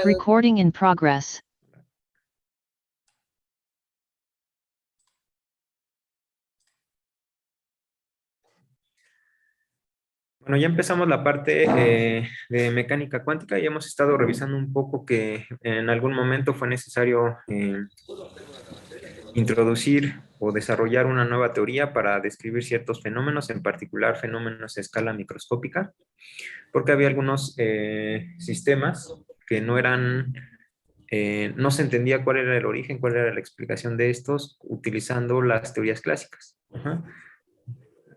Recording in progress. Bueno, ya empezamos la parte de mecánica cuántica y hemos estado revisando un poco que en algún momento fue necesario introducir o desarrollar una nueva teoría para describir ciertos fenómenos, en particular fenómenos a escala microscópica, porque había algunos sistemas que no eran, no se entendía cuál era el origen, cuál era la explicación de estos utilizando las teorías clásicas. Ajá.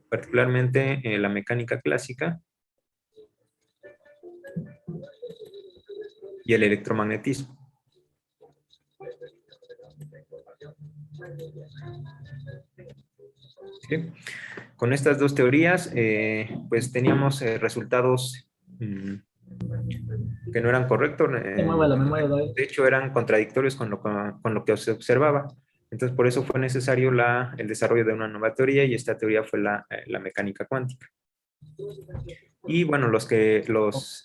Particularmente la mecánica clásica y el electromagnetismo. ¿Sí? Con estas dos teorías, pues teníamos resultados que no eran correctos. De hecho, eran contradictorios con lo que se observaba. Entonces, por eso fue necesario el desarrollo de una nueva teoría y esta teoría fue la mecánica cuántica. Y bueno, los fenómenos...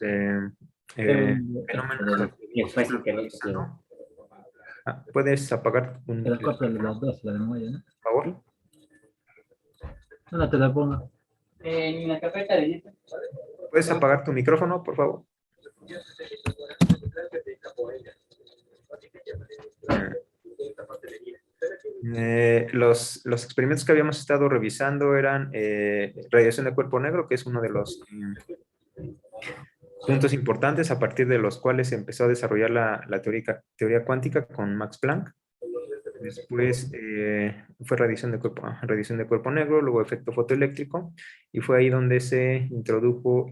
¿Puedes apagar un micrófono, por favor? ¿Dónde te la pongo? En la carpeta de YouTube. ¿Puedes apagar tu micrófono, por favor? Los experimentos que habíamos estado revisando eran radiación de cuerpo negro, que es uno de los puntos importantes a partir de los cuales se empezó a desarrollar la teoría cuántica con Max Planck. Después fue radiación de cuerpo negro, luego efecto fotoeléctrico, y fue ahí donde se introdujo,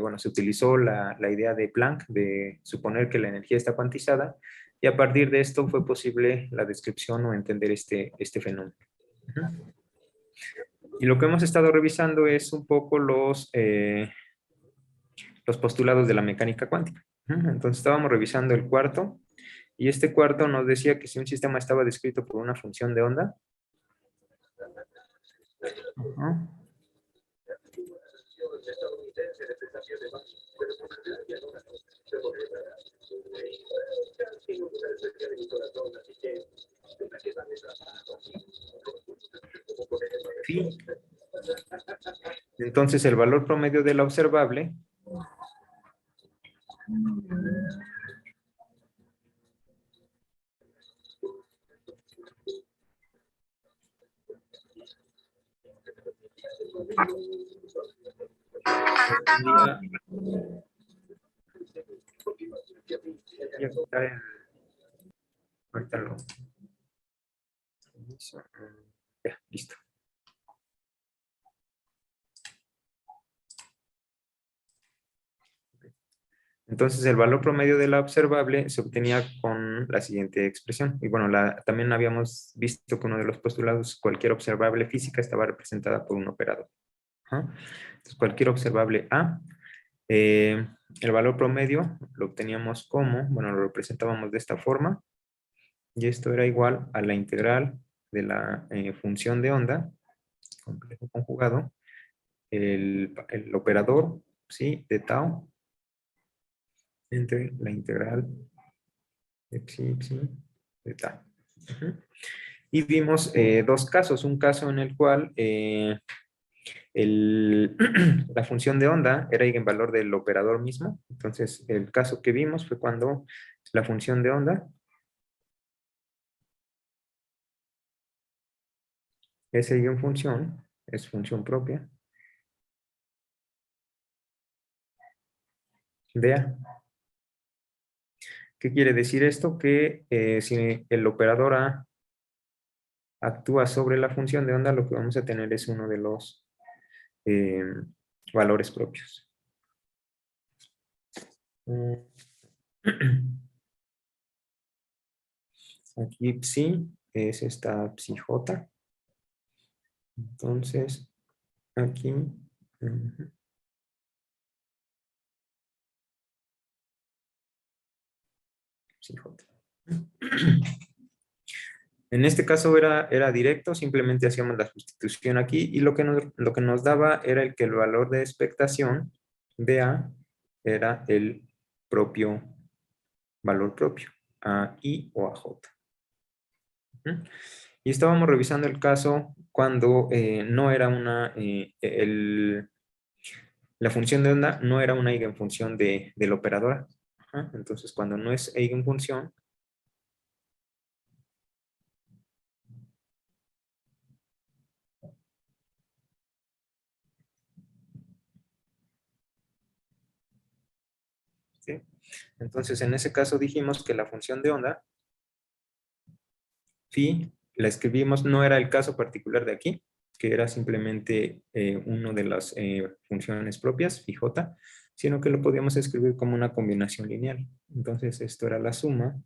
bueno, se utilizó la idea de Planck de suponer que la energía está cuantizada, y a partir de esto fue posible la descripción o entender este fenómeno. Y lo que hemos estado revisando es un poco los postulados de la mecánica cuántica. Entonces estábamos revisando el cuarto, y este cuarto nos decía que si un sistema estaba descrito por una función de onda, sí. Entonces el valor promedio de la observable ahorita lo... Ya, listo. Entonces el valor promedio de la observable se obtenía con la siguiente expresión. Y bueno, también habíamos visto que uno de los postulados, cualquier observable física estaba representada por un operador. Entonces cualquier observable A, el valor promedio lo obteníamos como, bueno, lo representábamos de esta forma, y esto era igual a la integral de la función de onda, complejo conjugado, el operador, ¿sí?, de tau, entre la integral de psi de tau. Y vimos dos casos, un caso en el cual la función de onda era eigenvalor del operador mismo. Entonces el caso que vimos fue cuando la función de onda es eigenfunción, es función propia de A. ¿Qué quiere decir esto? Que si el operador A actúa sobre la función de onda, lo que vamos a tener es uno de los valores propios. Aquí psi es esta psi j. Entonces, aquí... psi j. En este caso era directo, simplemente hacíamos la sustitución aquí, y lo que nos daba era que el valor de expectación de A era el propio valor propio, a I o a J. Y estábamos revisando el caso cuando no era la función de onda no era una eigenfunción de la operadora. Entonces, cuando no es eigenfunción, ¿sí? Entonces, en ese caso dijimos que la función de onda, phi, la escribimos, no era el caso particular de aquí, que era simplemente una de las funciones propias, phi j, sino que lo podíamos escribir como una combinación lineal. Entonces, esto era la suma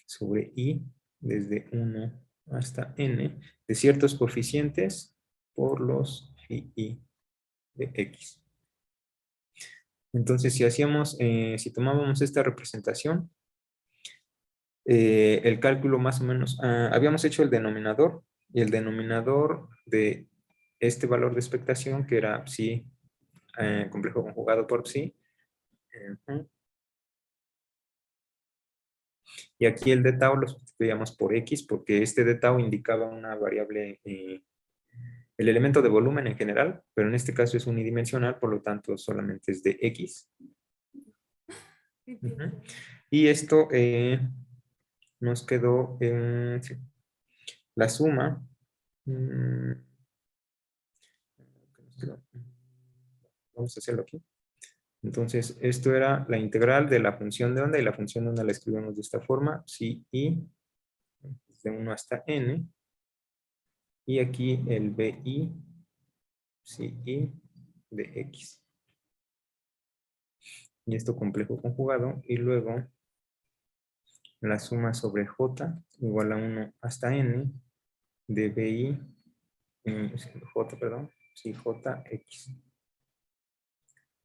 sobre i desde 1 hasta n de ciertos coeficientes por los phi i de x. Entonces, si tomábamos esta representación, el cálculo más o menos, habíamos hecho el denominador, y el denominador de este valor de expectación, que era psi complejo conjugado por psi, y aquí el de tau lo sustituíamos por x, porque este de tau indicaba una variable, el elemento de volumen en general, pero en este caso es unidimensional, por lo tanto solamente es de x. Y esto nos quedó en la suma. Vamos a hacerlo aquí. Entonces, esto era la integral de la función de onda, y la función de onda la escribimos de esta forma, psi i, de 1 hasta n, y aquí el bi, psi i de x. Y esto complejo conjugado, y luego la suma sobre j igual a 1 hasta n de bi, j, perdón, sí, jx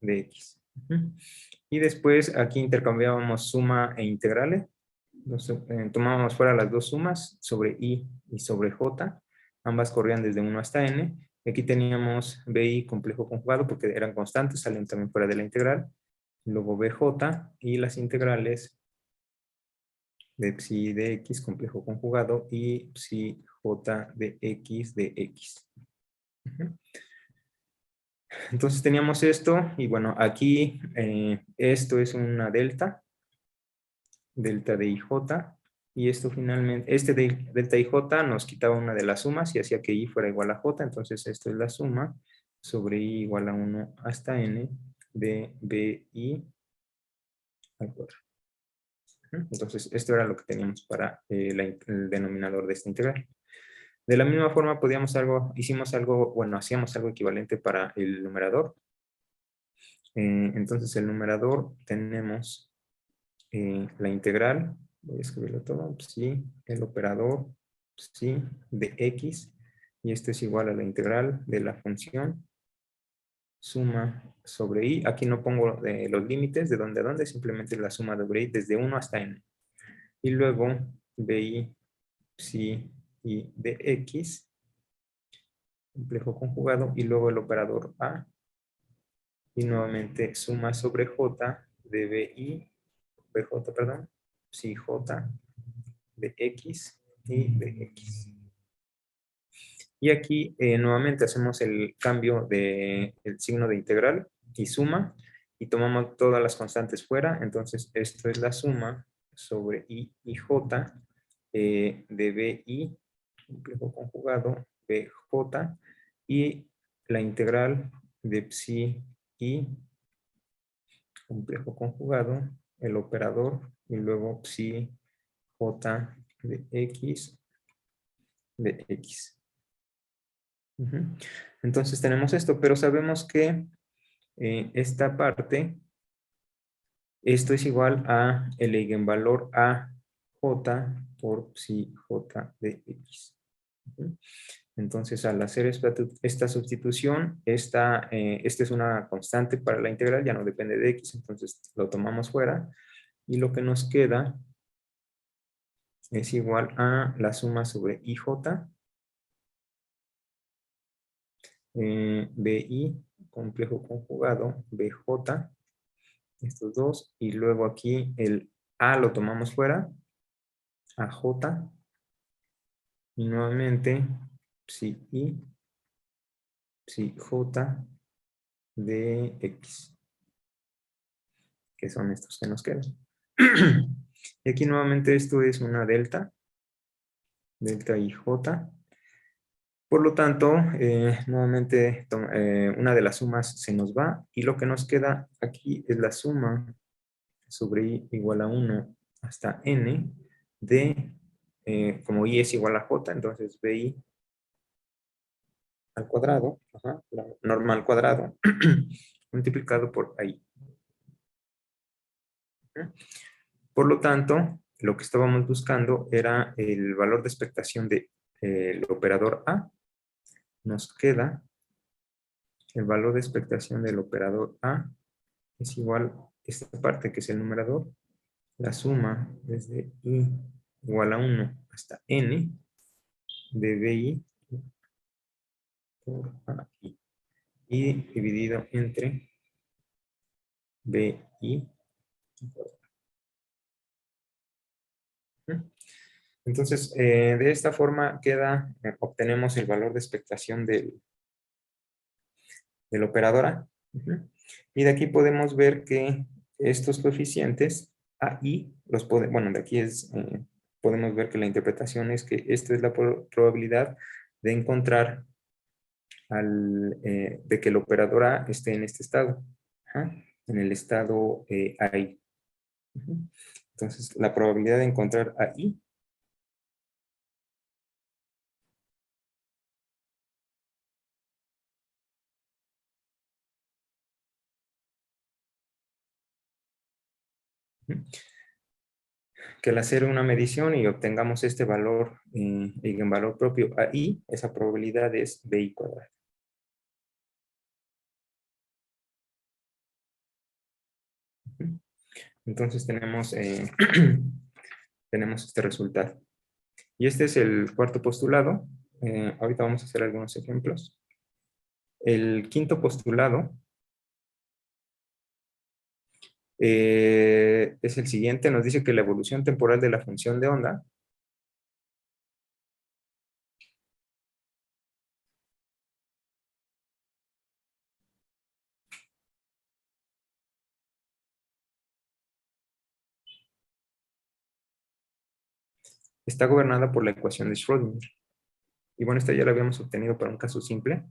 de x. Y después aquí intercambiábamos suma e integrales. Tomábamos fuera las dos sumas sobre i y sobre j. Ambas corrían desde 1 hasta n. Aquí teníamos bi complejo conjugado porque eran constantes, salen también fuera de la integral. Luego bj y las integrales de psi de x complejo conjugado y psi j de x de x. Entonces teníamos esto, y bueno, aquí esto es una delta de ij, y esto finalmente, delta ij nos quitaba una de las sumas y hacía que i fuera igual a j, entonces esto es la suma sobre i igual a 1 hasta n de bi al cuadrado. Entonces esto era lo que teníamos para el denominador de esta integral. De la misma forma hacíamos algo equivalente para el numerador. Entonces el numerador tenemos la integral, voy a escribirlo todo, psi, el operador psi de x, y esto es igual a la integral de la función suma sobre i. Aquí no pongo los límites de dónde a dónde, simplemente la suma sobre i desde 1 hasta n. Y luego bi psi i de x, complejo conjugado, y luego el operador a, y nuevamente suma sobre j de bj, perdón, psi j de x y de x. Y aquí nuevamente hacemos el cambio del signo de integral y suma, y tomamos todas las constantes fuera. Entonces esto es la suma sobre i y j de bi, complejo conjugado, bj, y la integral de psi i, complejo conjugado, el operador, y luego psi j de x de x. Entonces tenemos esto, pero sabemos que esta parte, esto es igual a el eigenvalor a j por psi j de x. Entonces, al hacer esta sustitución, esta es una constante para la integral, ya no depende de x, entonces lo tomamos fuera, y lo que nos queda es igual a la suma sobre ij, bi, complejo conjugado, bj, estos dos, y luego aquí el A lo tomamos fuera, a J, y nuevamente psi I, psi J de X, que son estos que nos quedan. Y aquí nuevamente esto es una delta, delta IJ. Por lo tanto, nuevamente una de las sumas se nos va y lo que nos queda aquí es la suma sobre I igual a 1 hasta N de, como I es igual a J, entonces BI al cuadrado, la norma al cuadrado, multiplicado por AI. Por lo tanto, lo que estábamos buscando era el valor de expectación del operador A. Nos queda el valor de expectación del operador A es igual a esta parte que es el numerador, la suma desde I igual a 1 hasta N de BI por AI y dividido entre BI. Entonces, de esta forma obtenemos el valor de expectación del operador A. Y de aquí podemos ver que estos coeficientes AI, bueno, de aquí podemos ver que la interpretación es que esta es la probabilidad de encontrar de que el operador A esté en este estado, en el estado AI. Entonces, la probabilidad de encontrar AI que al hacer una medición y obtengamos este valor, eigenvalor propio AI, esa probabilidad es BI cuadrado. Entonces tenemos este resultado. Y este es el cuarto postulado. Ahorita vamos a hacer algunos ejemplos. El quinto postulado es el siguiente. Nos dice que la evolución temporal de la función de onda está gobernada por la ecuación de Schrödinger. Y bueno, esta ya la habíamos obtenido para un caso simple.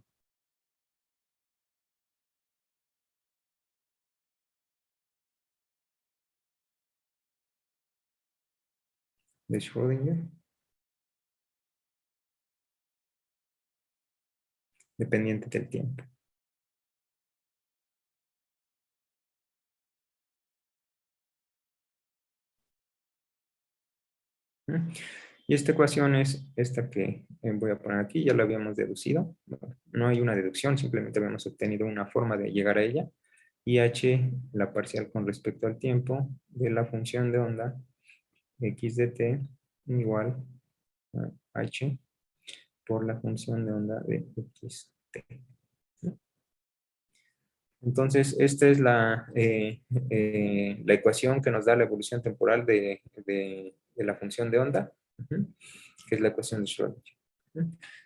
De Schrödinger. Dependiente del tiempo. Y esta ecuación es esta que voy a poner aquí, ya la habíamos deducido. No hay una deducción, simplemente habíamos obtenido una forma de llegar a ella. Y h, la parcial con respecto al tiempo de la función de onda x de t igual a h por la función de onda de x t. Entonces, esta es la ecuación que nos da la evolución temporal de la función de onda, que es la ecuación de Schrödinger.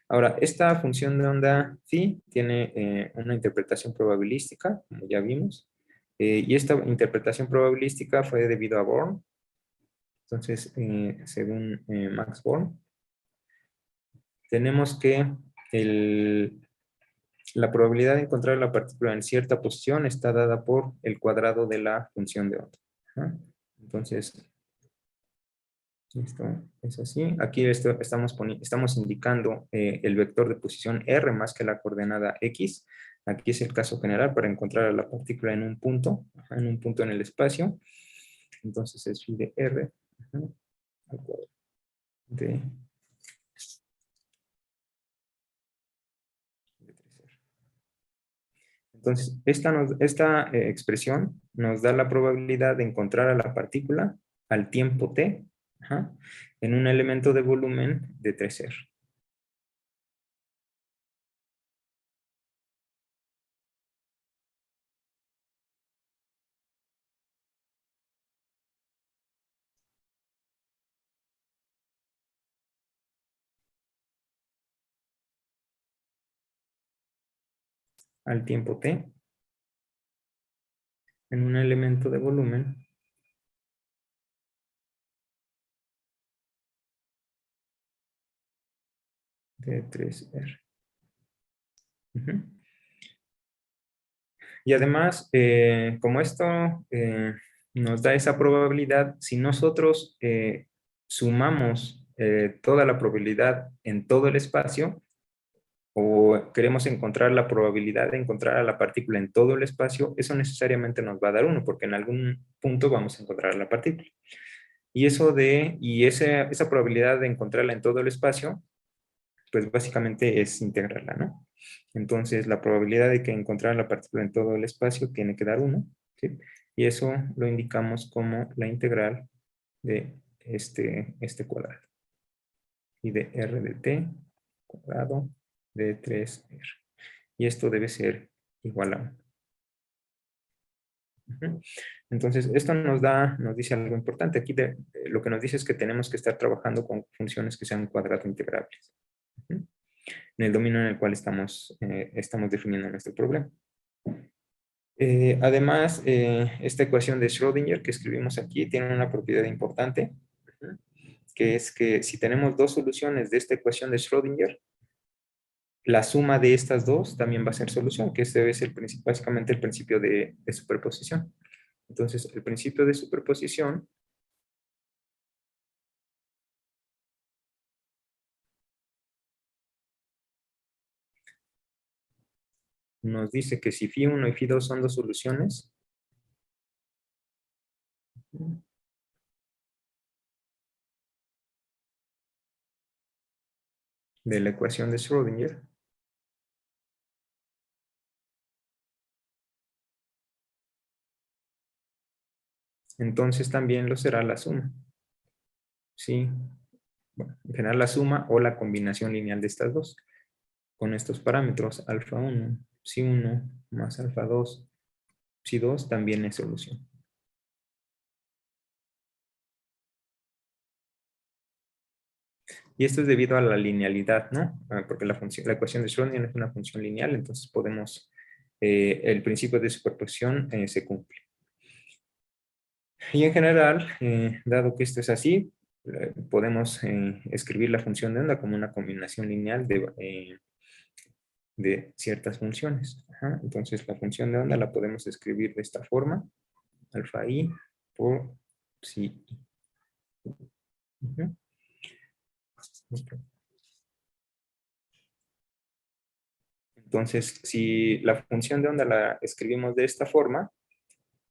Ahora, esta función de onda phi tiene una interpretación probabilística, como ya vimos, y esta interpretación probabilística fue debido a Born. Entonces, según Max Born, tenemos que la probabilidad de encontrar la partícula en cierta posición está dada por el cuadrado de la función de onda. Entonces, esto es así. Aquí estamos indicando el vector de posición R más que la coordenada X. Aquí es el caso general para encontrar a la partícula en un punto en el espacio. Entonces es phi de R al cuadrado de 3R. Entonces, esta expresión nos da la probabilidad de encontrar a la partícula al tiempo t en un elemento de volumen de 3R. al tiempo t en un elemento de volumen de 3R. Ujú. Y además, como esto nos da esa probabilidad, si nosotros sumamos toda la probabilidad en todo el espacio, o queremos encontrar la probabilidad de encontrar a la partícula en todo el espacio, eso necesariamente nos va a dar 1, porque en algún punto vamos a encontrar a la partícula. Y esa probabilidad de encontrarla en todo el espacio, pues básicamente es integrarla, ¿no? Entonces, la probabilidad de que encontrar la partícula en todo el espacio tiene que dar 1, ¿sí? Y eso lo indicamos como la integral de este cuadrado. Y de r de t cuadrado de 3r. Y esto debe ser igual a 1. Entonces, esto nos dice algo importante. Aquí lo que nos dice es que tenemos que estar trabajando con funciones que sean cuadrado integrables. En el dominio en el cual estamos definiendo nuestro problema. Además, esta ecuación de Schrödinger que escribimos aquí tiene una propiedad importante, que es que si tenemos dos soluciones de esta ecuación de Schrödinger, la suma de estas dos también va a ser solución, que este es básicamente el principio de superposición. Entonces, el principio de superposición nos dice que si φ1 y φ2 son dos soluciones, de la ecuación de Schrödinger, entonces también lo será la suma. Sí, bueno, en general la suma o la combinación lineal de estas dos. Con estos parámetros, alfa 1, psi 1 más alfa 2, psi 2 también es solución. Y esto es debido a la linealidad, ¿no? Porque la ecuación de Schrödinger es una función lineal, entonces el principio de superposición se cumple. Y en general, dado que esto es así, podemos escribir la función de onda como una combinación lineal de ciertas funciones. Ajá. Entonces, la función de onda la podemos escribir de esta forma, alfa i por psi i. Ujú. Entonces, si la función de onda la escribimos de esta forma,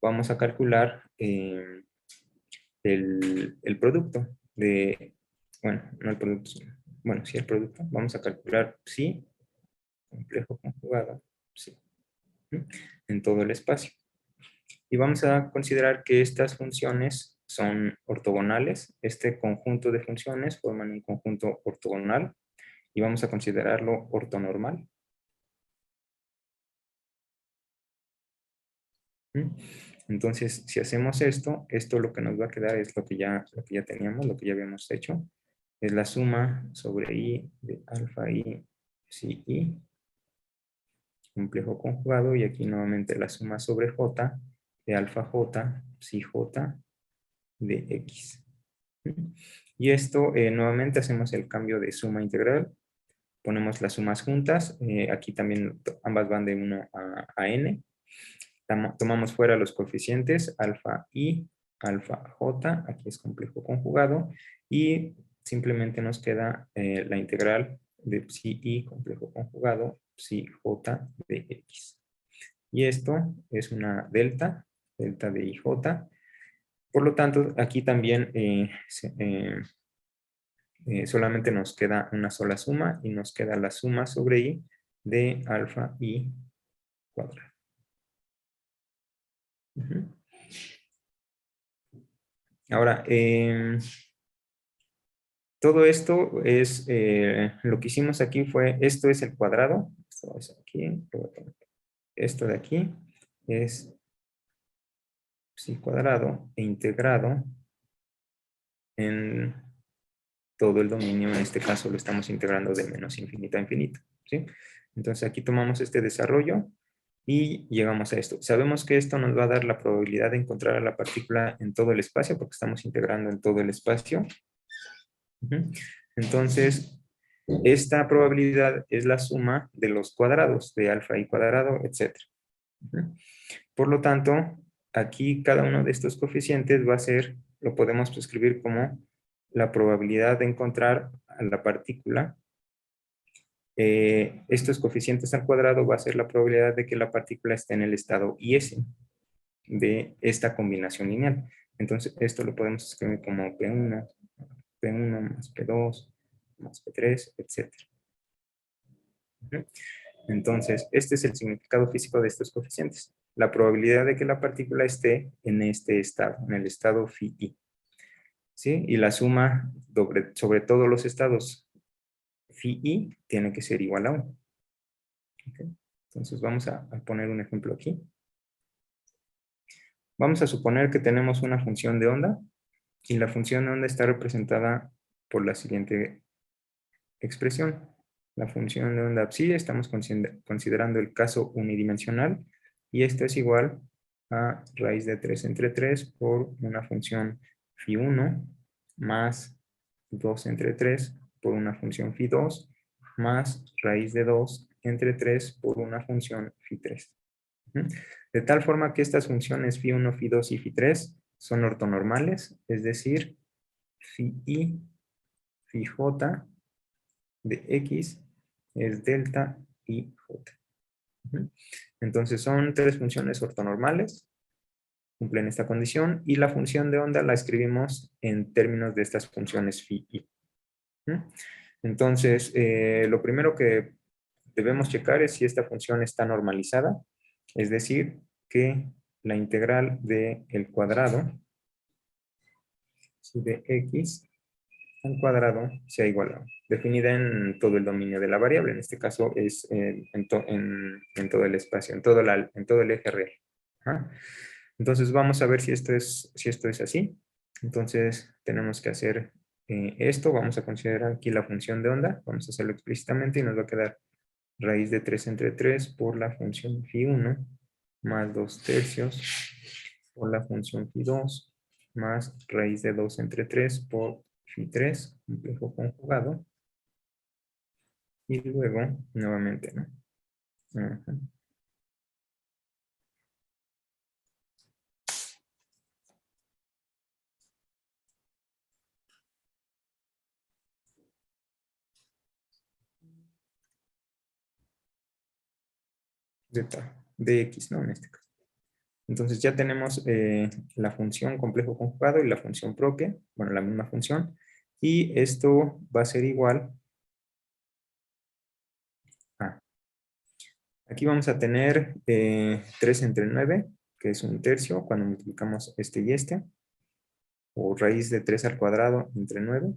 vamos a calcular el producto bueno, no el producto, bueno, sí el producto. Vamos a calcular psi, complejo conjugado, psi, en todo el espacio. Y vamos a considerar que estas funciones son ortogonales. Este conjunto de funciones forman un conjunto ortogonal y vamos a considerarlo ortonormal. Entonces, si hacemos esto lo que nos va a quedar es lo que ya teníamos, lo que ya habíamos hecho. Es la suma sobre i de alfa i psi i, complejo conjugado, y aquí nuevamente la suma sobre j de alfa j psi j de x. Y esto, nuevamente hacemos el cambio de suma integral. Ponemos las sumas juntas. Aquí también ambas van de 1 a n. Tomamos fuera los coeficientes alfa i, alfa j, aquí es complejo conjugado, y simplemente nos queda la integral de psi i complejo conjugado, psi j de x. Y esto es una delta de ij. Por lo tanto, aquí también solamente nos queda una sola suma y nos queda la suma sobre i de alfa i cuadrado. Ahora, todo esto es, lo que hicimos aquí fue, esto es el cuadrado, esto es aquí, esto de aquí es psi cuadrado e integrado en todo el dominio. En este caso lo estamos integrando de menos infinito a infinito, ¿sí? Entonces aquí tomamos este desarrollo Y llegamos a esto. Sabemos que esto nos va a dar la probabilidad de encontrar a la partícula en todo el espacio, porque estamos integrando en todo el espacio. Ujú. Entonces, esta probabilidad es la suma de los cuadrados, de alfa i cuadrado, etc. Ujú. Por lo tanto, aquí cada uno de estos coeficientes va a ser, lo podemos escribir como la probabilidad de encontrar a la partícula. Estos coeficientes al cuadrado va a ser la probabilidad de que la partícula esté en el estado IS de esta combinación lineal. Entonces, esto lo podemos escribir como P1 más P2 más P3, etc. Entonces, este es el significado físico de estos coeficientes. La probabilidad de que la partícula esté en este estado, en el estado φI. ¿Sí? Y la suma sobre todos los estados φI tiene que ser igual a 1. ¿Okay? Entonces, vamos a poner un ejemplo aquí. Vamos a suponer que tenemos una función de onda y la función de onda está representada por la siguiente expresión. La función de onda psi, estamos considerando el caso unidimensional, y esto es igual a raíz de 3 entre 3 por una función φ1 más 2 entre 3 por una función φ2 más raíz de 2 entre 3 por una función φ3. De tal forma que estas funciones φ1, φ2 y φ3 son ortonormales, es decir, φi, φj de x es delta y j. Entonces son tres funciones ortonormales, cumplen esta condición, y la función de onda la escribimos en términos de estas funciones phi y. Entonces, lo primero que debemos checar es si esta función está normalizada, es decir, que la integral del cuadrado de x al cuadrado sea igual a 1, definida en todo el dominio de la variable. En este caso es en todo el espacio, en todo el eje real. Ajá. Entonces vamos a ver si esto es así. Entonces tenemos que hacer esto. Vamos a considerar aquí la función de onda. Vamos a hacerlo explícitamente y nos va a quedar raíz de 3 entre 3 por la función φ1 más 2 tercios por la función φ2 más raíz de 2 entre 3 por φ3, complejo conjugado, y luego nuevamente, ¿no? Ajá. De x, ¿no? En este caso. Entonces ya tenemos la función complejo conjugado y la función propia, bueno, la misma función, y esto va a ser igual a, aquí vamos a tener 3 entre 9, que es un tercio, cuando multiplicamos este y este, o raíz de 3 al cuadrado entre 9.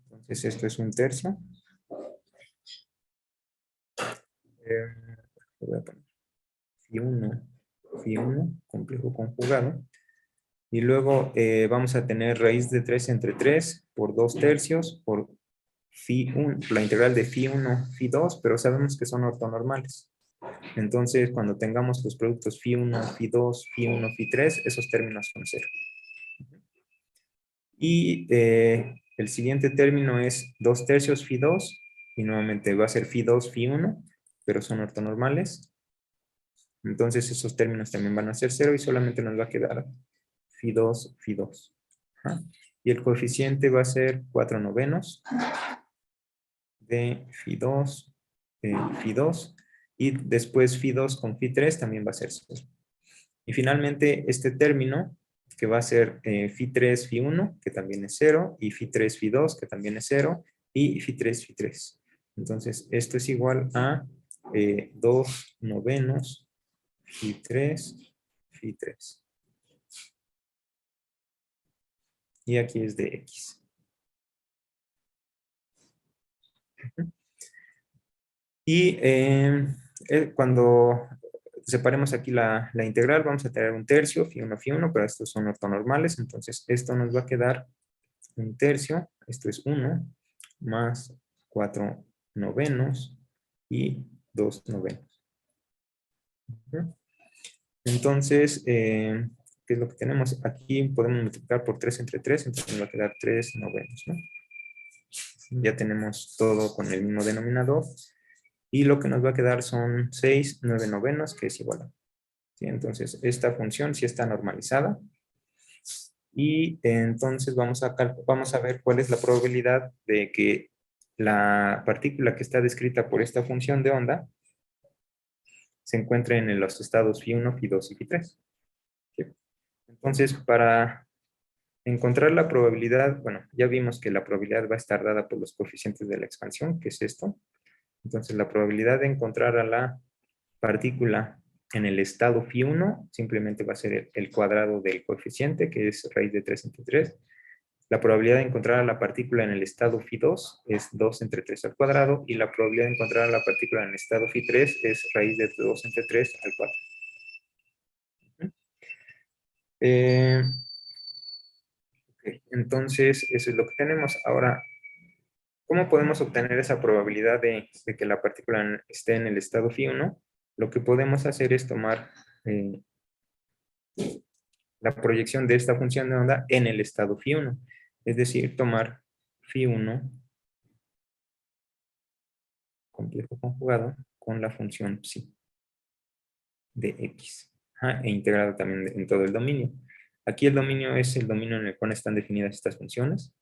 Entonces esto es un tercio. Voy a poner φ1, complejo conjugado. Y luego vamos a tener raíz de 3 entre 3 por 2 tercios por φ1, la integral de φ1, φ2, pero sabemos que son ortonormales. Entonces, cuando tengamos los productos φ1, φ2, φ1, φ3, esos términos son 0. Y el siguiente término es 2 tercios φ2, y nuevamente va a ser φ2, φ1, pero son ortonormales. Entonces esos términos también van a ser 0 y solamente nos va a quedar φ2, φ2. Ajá. Y el coeficiente va a ser 4 novenos de φ2, φ2, y después φ2 con φ3 también va a ser 0. Y finalmente este término, que va a ser φ3, φ1, que también es 0, y φ3, φ2, que también es 0, y φ3, φ3. Entonces esto es igual a 2 novenos φ3, φ3. Y aquí es de x. Y cuando separemos aquí la integral, vamos a tener un tercio, φ1, φ1, pero estos son ortonormales, entonces esto nos va a quedar un tercio, esto es 1, más 4 novenos y 2 novenos. Ujú. Entonces, ¿qué es lo que tenemos? Aquí podemos multiplicar por 3 entre 3, entonces nos va a quedar 3 novenos, ¿no? Ya tenemos todo con el mismo denominador. Y lo que nos va a quedar son 6 9 novenos, que es igual a. ¿Sí? Entonces, esta función sí está normalizada. Y entonces vamos a ver cuál es la probabilidad de que la partícula que está descrita por esta función de onda se encuentre en los estados φ1, φ2 y φ3. ¿Sí? Entonces, para encontrar la probabilidad, bueno, ya vimos que la probabilidad va a estar dada por los coeficientes de la expansión, que es esto. Entonces, la probabilidad de encontrar a la partícula en el estado φ1 simplemente va a ser el cuadrado del coeficiente, que es raíz de 3 entre 3. La probabilidad de encontrar a la partícula en el estado φ2 es 2 entre 3 al cuadrado, y la probabilidad de encontrar a la partícula en el estado φ3 es raíz de 2 entre 3 al cuadrado. Eh, ok, entonces, eso es lo que tenemos. Ahora, ¿cómo podemos obtener esa probabilidad de que la partícula esté en el estado φ1? Lo que podemos hacer es tomar la proyección de esta función de onda en el estado φ1. Es decir, tomar φ1 complejo conjugado con la función psi de x. E integrado también en todo el dominio. Aquí el dominio es el dominio en el cual están definidas estas funciones.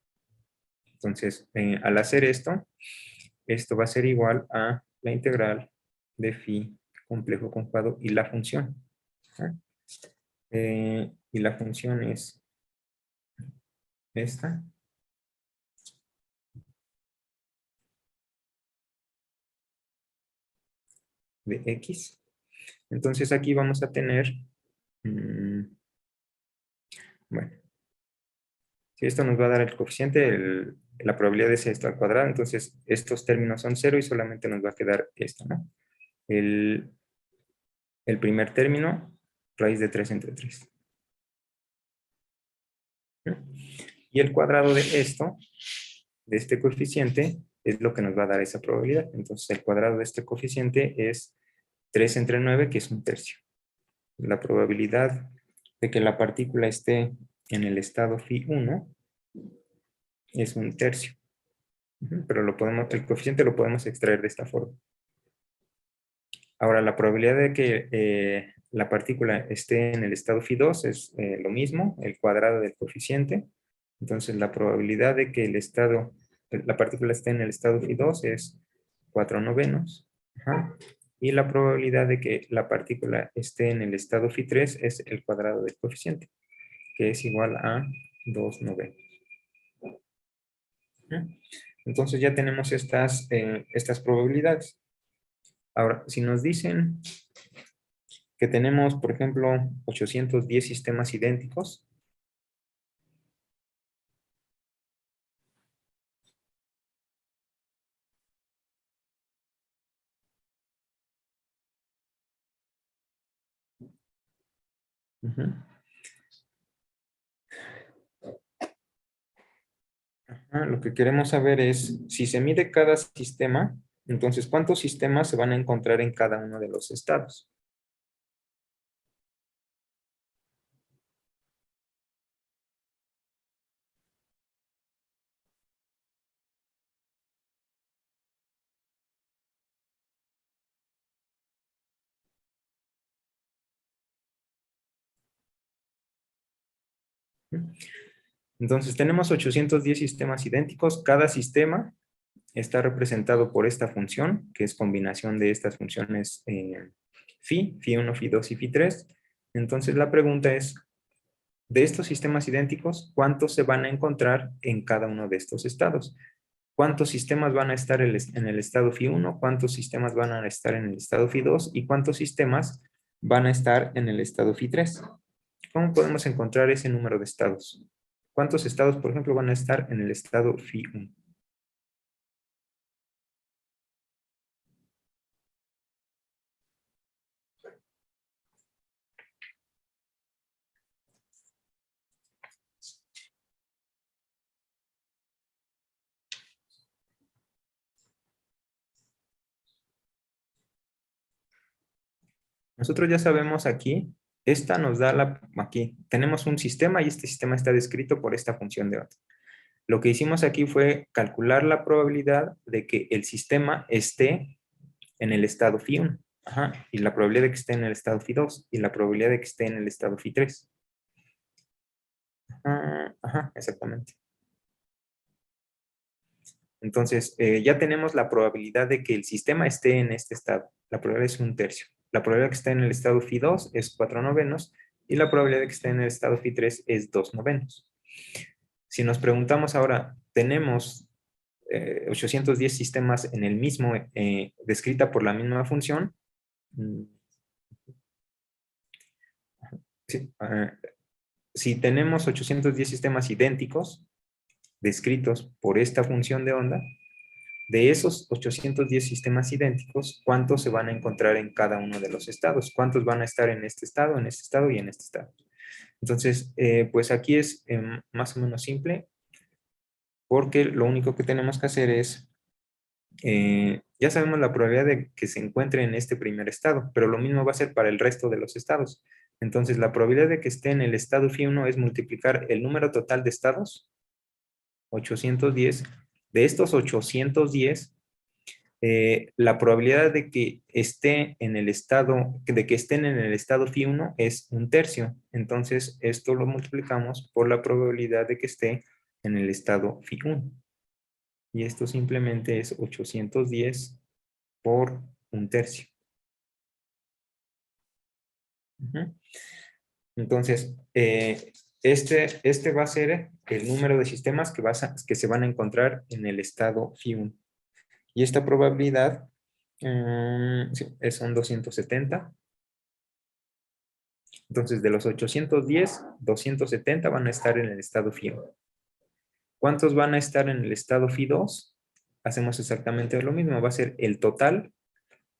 Entonces, al hacer esto va a ser igual a la integral de phi complejo conjugado y la función. Y la función es esta. De x. Entonces aquí vamos a tener, bueno, si esto nos va a dar el coeficiente, la probabilidad es esto al cuadrado, entonces estos términos son 0 y solamente nos va a quedar esto, ¿no? El primer término, raíz de 3 entre 3. Y el cuadrado de esto, de este coeficiente, es lo que nos va a dar esa probabilidad. Entonces el cuadrado de este coeficiente es 3 entre 9, que es un tercio. La probabilidad de que la partícula esté en el estado φ1 es un tercio. Pero el coeficiente lo podemos extraer de esta forma. Ahora, la probabilidad de que la partícula esté en el estado φ2 es lo mismo, el cuadrado del coeficiente. Entonces, la probabilidad de que la partícula esté en el estado φ2 es 4 novenos. Y la probabilidad de que la partícula esté en el estado φ3 es el cuadrado del coeficiente, que es igual a 2 novenos. Entonces ya tenemos estas probabilidades. Ahora, si nos dicen que tenemos, por ejemplo, 810 sistemas idénticos, lo que queremos saber es, si se mide cada sistema, entonces, ¿cuántos sistemas se van a encontrar en cada uno de los estados? Entonces, tenemos 810 sistemas idénticos. Cada sistema está representado por esta función, que es combinación de estas funciones phi, phi1, phi2 y phi3. Entonces, la pregunta es, de estos sistemas idénticos, ¿cuántos se van a encontrar en cada uno de estos estados? ¿Cuántos sistemas van a estar en el estado φ1? ¿Cuántos sistemas van a estar en el estado φ2? ¿Y cuántos sistemas van a estar en el estado φ3? ¿Cómo podemos encontrar ese número de estados? ¿Cuántos estados, por ejemplo, van a estar en el estado φ1? Nosotros ya sabemos aquí, esta nos da aquí tenemos un sistema y este sistema está descrito por esta función de onda. Lo que hicimos aquí fue calcular la probabilidad de que el sistema esté en el estado phi1. Ajá, y la probabilidad de que esté en el estado phi2 y la probabilidad de que esté en el estado phi3. Ajá, exactamente. Entonces, ya tenemos la probabilidad de que el sistema esté en este estado. La probabilidad es 1/3. La probabilidad de que esté en el estado phi2 es 4/9 y la probabilidad de que esté en el estado phi3 es 2/9. Si nos preguntamos ahora, tenemos 810 sistemas en el mismo, descrita por la misma función. Sí, si tenemos 810 sistemas idénticos, descritos por esta función de onda, de esos 810 sistemas idénticos, ¿cuántos se van a encontrar en cada uno de los estados? ¿Cuántos van a estar en este estado y en este estado? Entonces, pues aquí es más o menos simple, porque lo único que tenemos que hacer es, ya sabemos la probabilidad de que se encuentre en este primer estado, pero lo mismo va a ser para el resto de los estados. Entonces, la probabilidad de que esté en el estado phi1 es multiplicar el número total de estados, 810. De estos 810, la probabilidad de que esté en el estado, de que estén en el estado phi1 es 1/3. Entonces, esto lo multiplicamos por la probabilidad de que esté en el estado phi1. Y esto simplemente es 810 por 1/3. Entonces, este va a ser el número de sistemas que se van a encontrar en el estado phi1. Y esta probabilidad sí, son 270. Entonces, de los 810, 270 van a estar en el estado phi1. ¿Cuántos van a estar en el estado phi2? Hacemos exactamente lo mismo. Va a ser el total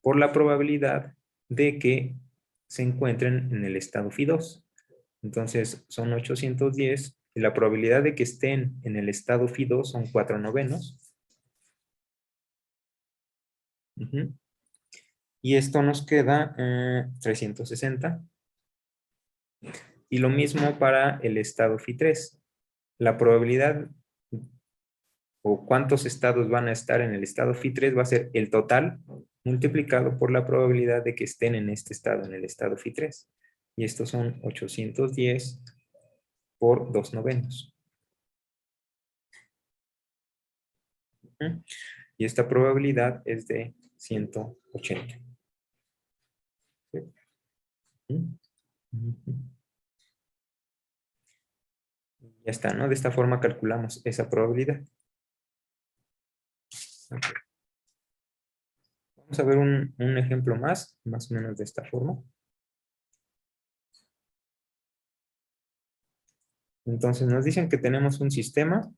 por la probabilidad de que se encuentren en el estado phi2. Entonces, son 810 y la probabilidad de que estén en el estado phi2 son 4/9. Y esto nos queda 360. Y lo mismo para el estado phi3. La probabilidad o cuántos estados van a estar en el estado phi3 va a ser el total multiplicado por la probabilidad de que estén en este estado, en el estado phi3. Y estos son 810 por 2/9. Y esta probabilidad es de 180. Ya está, ¿no? De esta forma calculamos esa probabilidad. Okay. Vamos a ver un ejemplo más o menos de esta forma. Entonces nos dicen que tenemos un sistema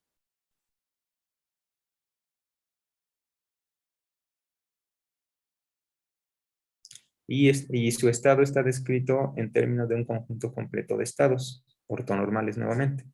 y su estado está descrito en términos de un conjunto completo de estados, ortonormales nuevamente.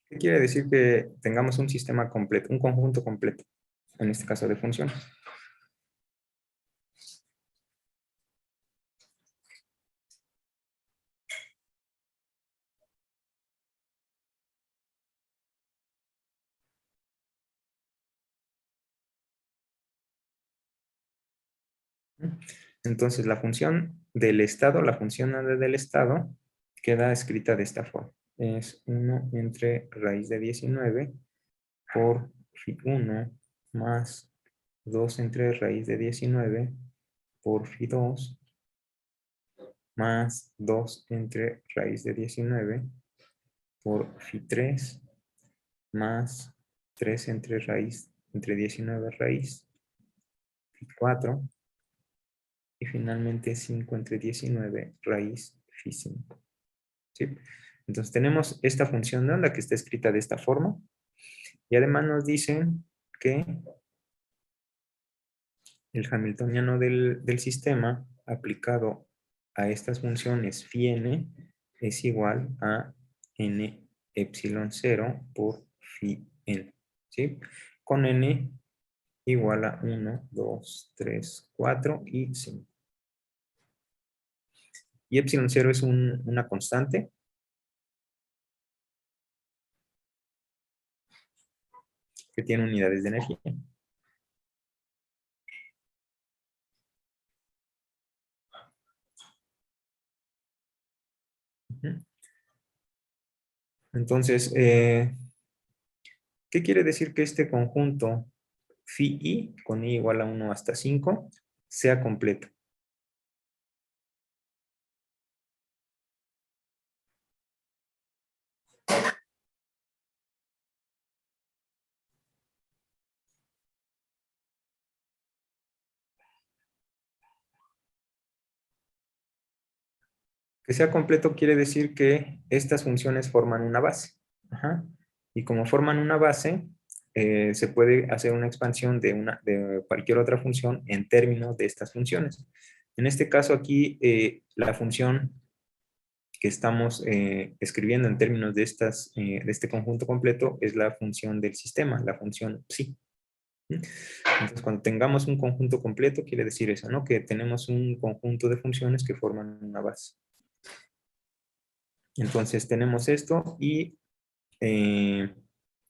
¿Qué quiere decir que tengamos un sistema completo, un conjunto completo, en este caso de funciones? Entonces, la función del estado, la función del estado, queda escrita de esta forma. Es 1 entre raíz de 19 por phi1 más 2 entre raíz de 19 por phi2 más 2 entre raíz de 19 por phi3 más 3 entre raíz, entre 19 raíz, phi4 Y finalmente 5 entre 19 raíz phi 5. ¿Sí? Entonces tenemos esta función de onda que está escrita de esta forma. Y además nos dicen que el hamiltoniano del sistema aplicado a estas funciones phi n es igual a n epsilon 0 por phi n. ¿Sí? Con n igual a 1, 2, 3, 4 y 5. Y epsilon 0 es una constante que tiene unidades de energía. Entonces, ¿qué quiere decir que este conjunto phi i con i igual a 1 hasta 5 sea completo? Que sea completo quiere decir que estas funciones forman una base. Ajá. Y como forman una base, se puede hacer una expansión de cualquier otra función en términos de estas funciones. En este caso aquí, la función que estamos escribiendo en términos de este conjunto completo es la función del sistema, la función psi. Entonces, cuando tengamos un conjunto completo, quiere decir eso, ¿no? Que tenemos un conjunto de funciones que forman una base. Entonces, tenemos esto y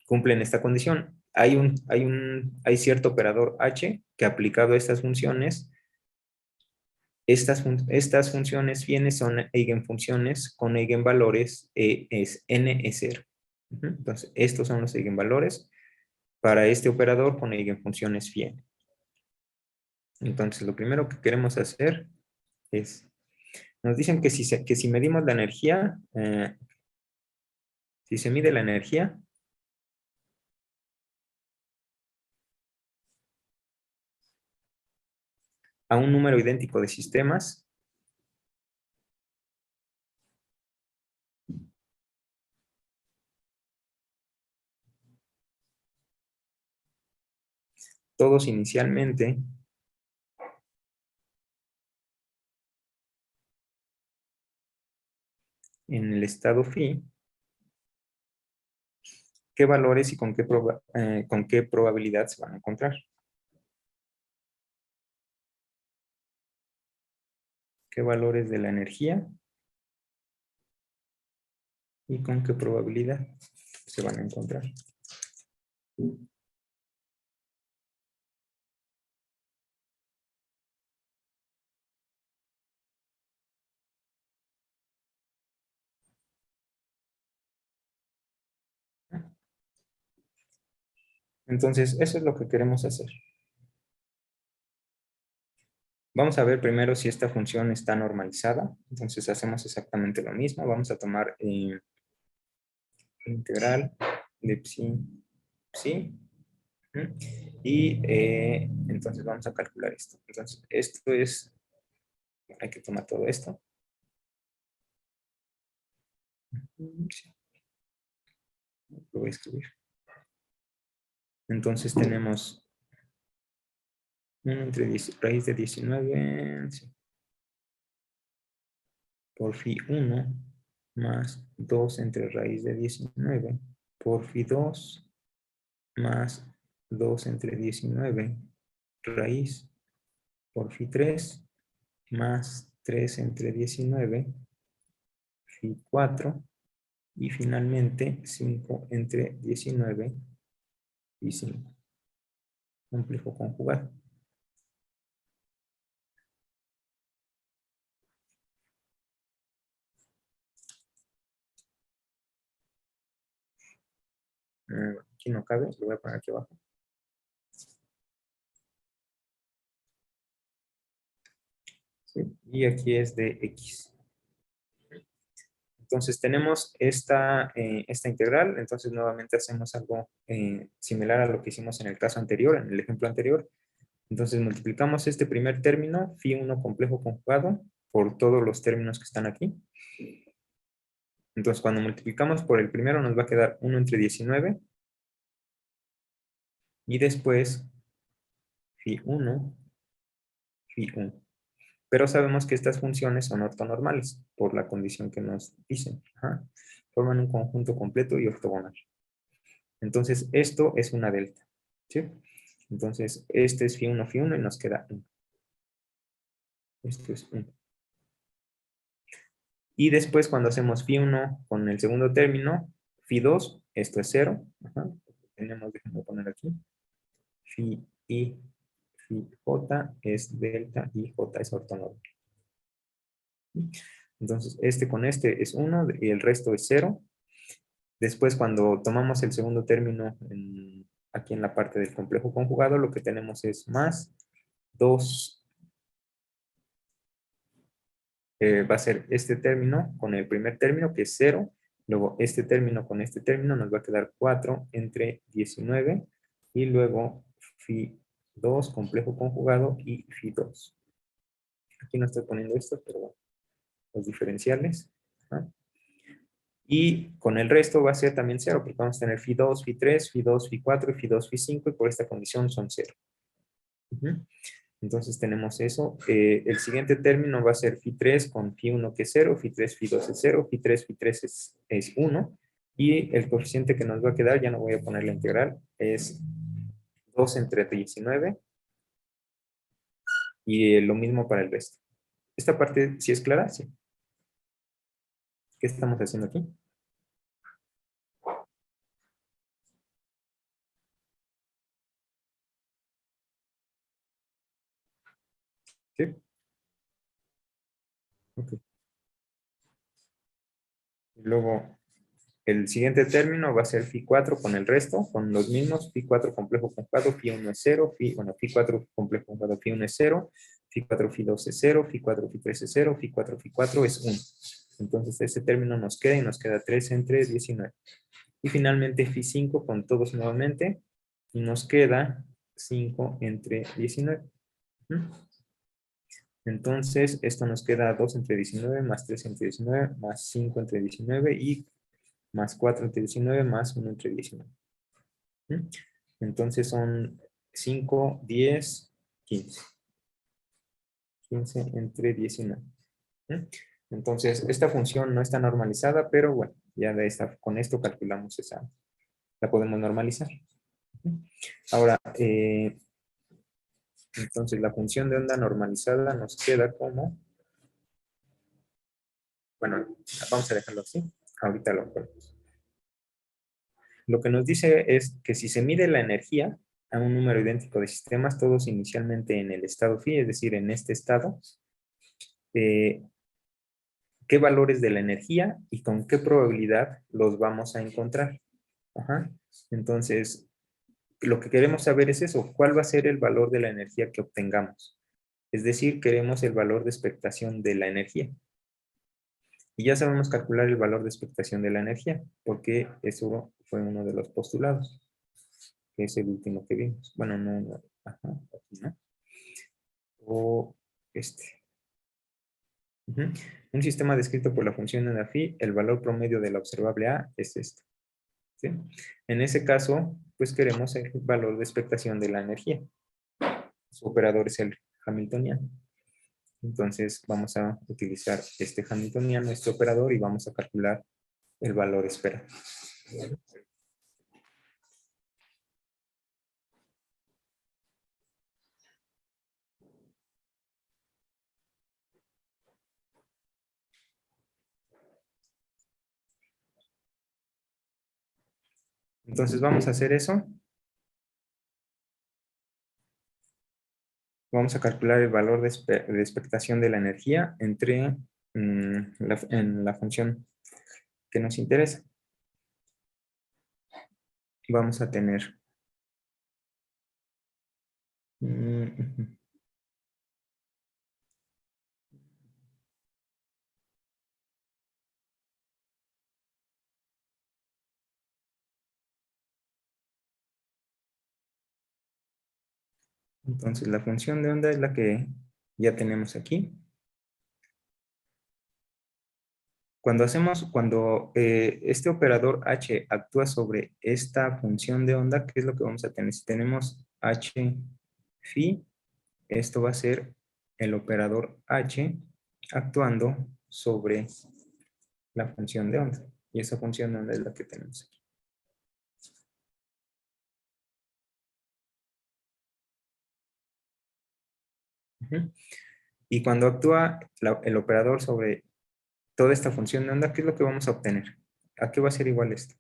cumplen esta condición. Hay cierto operador h que aplicado a estas funciones, estas funciones fienes son eigenfunciones con eigenvalores n es 0. Entonces, estos son los eigenvalores para este operador con eigenfunciones fienes. Entonces, lo primero que queremos hacer es, nos dicen que si medimos la energía, si se mide la energía, a un número idéntico de sistemas, todos inicialmente en el estado phi, qué valores y con qué probabilidad se van a encontrar. ¿Qué valores de la energía y con qué probabilidad se van a encontrar? Entonces, eso es lo que queremos hacer. Vamos a ver primero si esta función está normalizada. Entonces, hacemos exactamente lo mismo. Vamos a tomar integral de psi. Y entonces vamos a calcular esto. Entonces, esto es, hay que tomar todo esto. Lo voy a escribir. Entonces tenemos 1 entre raíz de 19 por phi 1 más 2 entre raíz de 19 por phi 2 más 2 entre 19 raíz por phi 3 más 3 entre 19 phi 4 y finalmente 5 entre 19 phi 5. Complejo conjugado. Aquí no cabe, lo voy a poner aquí abajo. ¿Sí? Y aquí es de x. Entonces tenemos esta integral, entonces nuevamente hacemos algo similar a lo que hicimos en el caso anterior, en el ejemplo anterior. Entonces multiplicamos este primer término, phi1 complejo conjugado, por todos los términos que están aquí. Entonces cuando multiplicamos por el primero nos va a quedar 1 entre 19. Y después phi1, phi1. Pero sabemos que estas funciones son ortonormales, por la condición que nos dicen. Ajá. Forman un conjunto completo y ortogonal. Entonces esto es una delta. ¿Sí? Entonces este es phi1, phi1 y nos queda 1. Esto es 1. Y después cuando hacemos phi1 con el segundo término, phi2, esto es 0. Ajá. Tenemos, déjenme poner aquí, phi i, phi j es delta y j es ortonormal. Entonces este con este es 1 y el resto es 0. Después cuando tomamos el segundo término aquí en la parte del complejo conjugado, lo que tenemos es más 2. Va a ser este término con el primer término, que es 0. Luego este término con este término nos va a quedar 4 entre 19. Y luego phi 2 complejo conjugado y phi 2. Aquí no estoy poniendo esto, pero bueno, los diferenciales. ¿No? Y con el resto va a ser también 0, porque vamos a tener phi 2, phi 3, phi 2, phi 4, phi 2, phi 5, y por esta condición son 0. Entonces tenemos eso. El siguiente término va a ser phi 3 con phi 1 que es 0, phi 3, phi 2 es 0, phi 3 es 1. Y el coeficiente que nos va a quedar, ya no voy a poner la integral, es 2 entre 19. Y lo mismo para el resto. ¿Esta parte sí es clara? Sí. ¿Qué estamos haciendo aquí? ¿Sí? Ok. Y luego, el siguiente término va a ser phi 4 con el resto, con los mismos, phi 4 complejo conjugado, phi 1 es 0, phi 4 complejo conjugado, phi 1 es 0, phi 4 phi 2 es 0, phi 4 phi 3 es 0, phi 4 phi 4 es 1. Entonces ese término nos queda y nos queda 3 entre 19. Y finalmente phi 5 con todos nuevamente y nos queda 5 entre 19. Entonces esto nos queda 2 entre 19 más 3 entre 19 más 5 entre 19 y más 4 entre 19 más 1 entre 19. Entonces son 5, 10, 15. 15 entre 19. Entonces, esta función no está normalizada, pero bueno, ya con esto calculamos esa, la podemos normalizar. Ahora, entonces la función de onda normalizada nos queda como, bueno, vamos a dejarlo así, ahorita lo ponemos. Lo que nos dice es que si se mide la energía a un número idéntico de sistemas, todos inicialmente en el estado phi, es decir, en este estado, qué valores de la energía y con qué probabilidad los vamos a encontrar. Ajá. Entonces, lo que queremos saber es eso, ¿cuál va a ser el valor de la energía que obtengamos? Es decir, queremos el valor de expectación de la energía. Y ya sabemos calcular el valor de expectación de la energía, porque eso fue uno de los postulados, que es el último que vimos. Bueno, no, ajá, aquí, ¿no? O este. Un sistema descrito por la función de phi, el valor promedio de la observable A es este. ¿Sí? En ese caso, pues queremos el valor de expectación de la energía. Su operador es el hamiltoniano. Entonces vamos a utilizar este hamiltoniano, este operador, y vamos a calcular el valor esperado. Entonces vamos a hacer eso. Vamos a calcular el valor de expectación de la energía entre en la función que nos interesa. Vamos a tener Entonces la función de onda es la que ya tenemos aquí. Cuando este operador h actúa sobre esta función de onda, ¿qué es lo que vamos a tener? Si tenemos h phi, esto va a ser el operador h actuando sobre la función de onda. Y esa función de onda es la que tenemos aquí. Ujú. Y cuando actúa el operador sobre toda esta función de onda, ¿qué es lo que vamos a obtener? ¿A qué va a ser igual esto?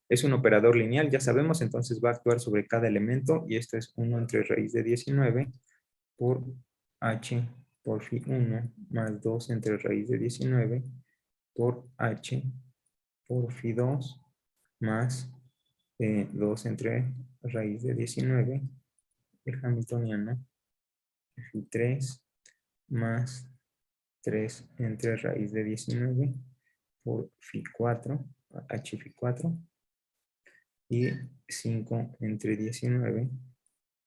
Es un operador lineal, ya sabemos, entonces va a actuar sobre cada elemento y esto es 1 entre raíz de 19 por h por phi 1 más 2 entre raíz de 19 por h por phi 2 más 2 entre raíz de 19, el hamiltoniano, phi 3 más 3 entre raíz de 19 por phi 4, h phi 4, y 5 entre 19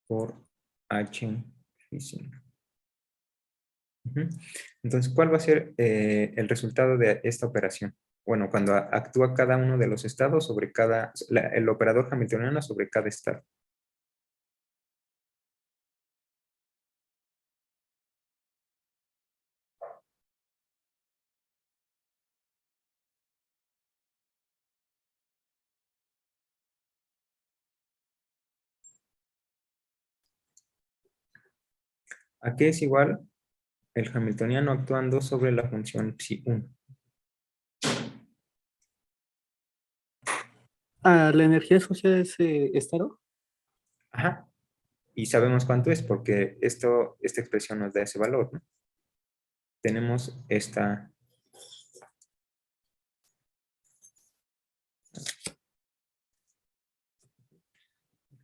por h phi 5. Entonces, ¿cuál va a ser el resultado de esta operación? Bueno, cuando actúa cada uno de los estados sobre el operador hamiltoniano sobre cada estado. ¿A qué es igual el hamiltoniano actuando sobre la función psi 1? Ah, la energía asociada a ese estado. Ajá. Y sabemos cuánto es porque esta expresión nos da ese valor, ¿no? Tenemos esta.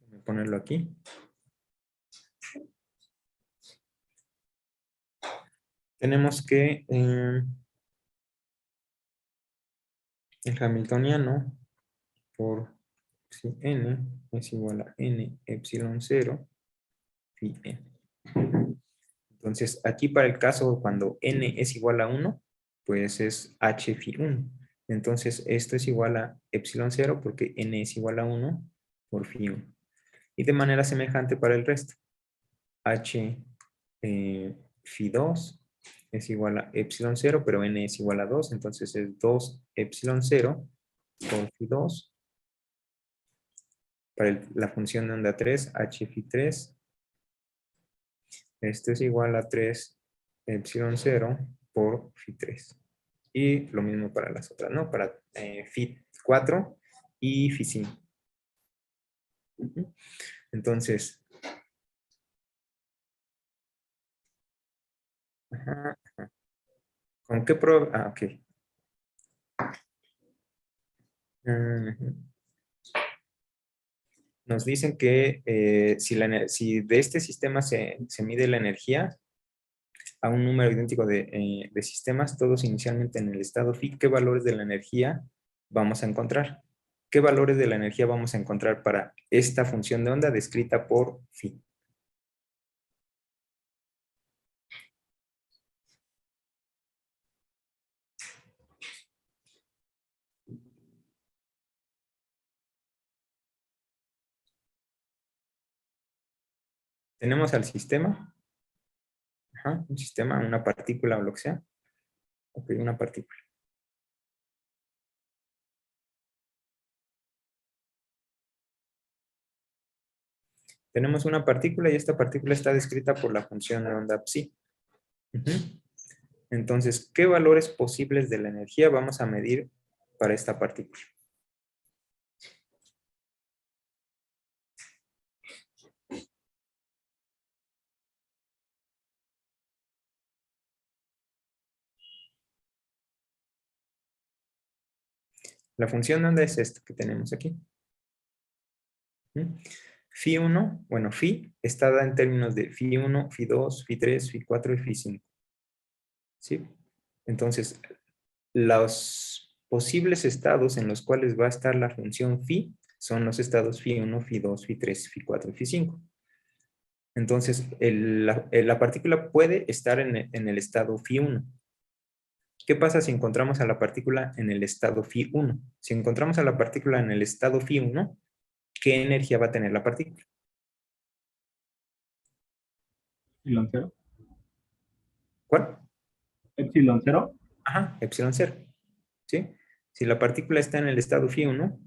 Voy a ponerlo aquí. Tenemos que el hamiltoniano por si n es igual a n epsilon 0 phi n. Entonces, aquí para el caso cuando n es igual a 1, pues es h phi 1. Entonces, esto es igual a epsilon 0 porque n es igual a 1 por phi 1. Y de manera semejante para el resto. H phi 2 es igual a epsilon 0, pero n es igual a 2, entonces es 2 epsilon 0 por phi 2. Para la función de onda 3, h phi 3, esto es igual a 3 epsilon 0 por phi 3. Y lo mismo para las otras, ¿no? Para phi 4 y phi 5. Entonces, ajá, ajá. ¿Con qué prueba? Ah, ok. Nos dicen que si de este sistema se mide la energía a un número idéntico de sistemas, todos inicialmente en el estado phi, ¿qué valores de la energía vamos a encontrar? ¿Qué valores de la energía vamos a encontrar para esta función de onda descrita por phi? Tenemos al sistema, ajá, un sistema, una partícula o lo que sea. Ok, una partícula. Tenemos una partícula y esta partícula está descrita por la función de onda psi. Entonces, ¿qué valores posibles de la energía vamos a medir para esta partícula? La función de onda es esta que tenemos aquí. Phi 1, bueno, phi está dada en términos de phi 1, phi 2, phi 3, phi 4 y phi 5. ¿Sí? Entonces, los posibles estados en los cuales va a estar la función phi son los estados Φ1, Φ2, Φ3, Φ4 y Φ5. Entonces, la partícula puede estar en el estado Φ1. ¿Qué pasa si encontramos a la partícula en el estado Φ1? Si encontramos a la partícula en el estado Φ1, ¿qué energía va a tener la partícula? Epsilon 0. ¿Cuál? Epsilon 0. Ajá, epsilon 0. ¿Sí? Si la partícula está en el estado Φ1,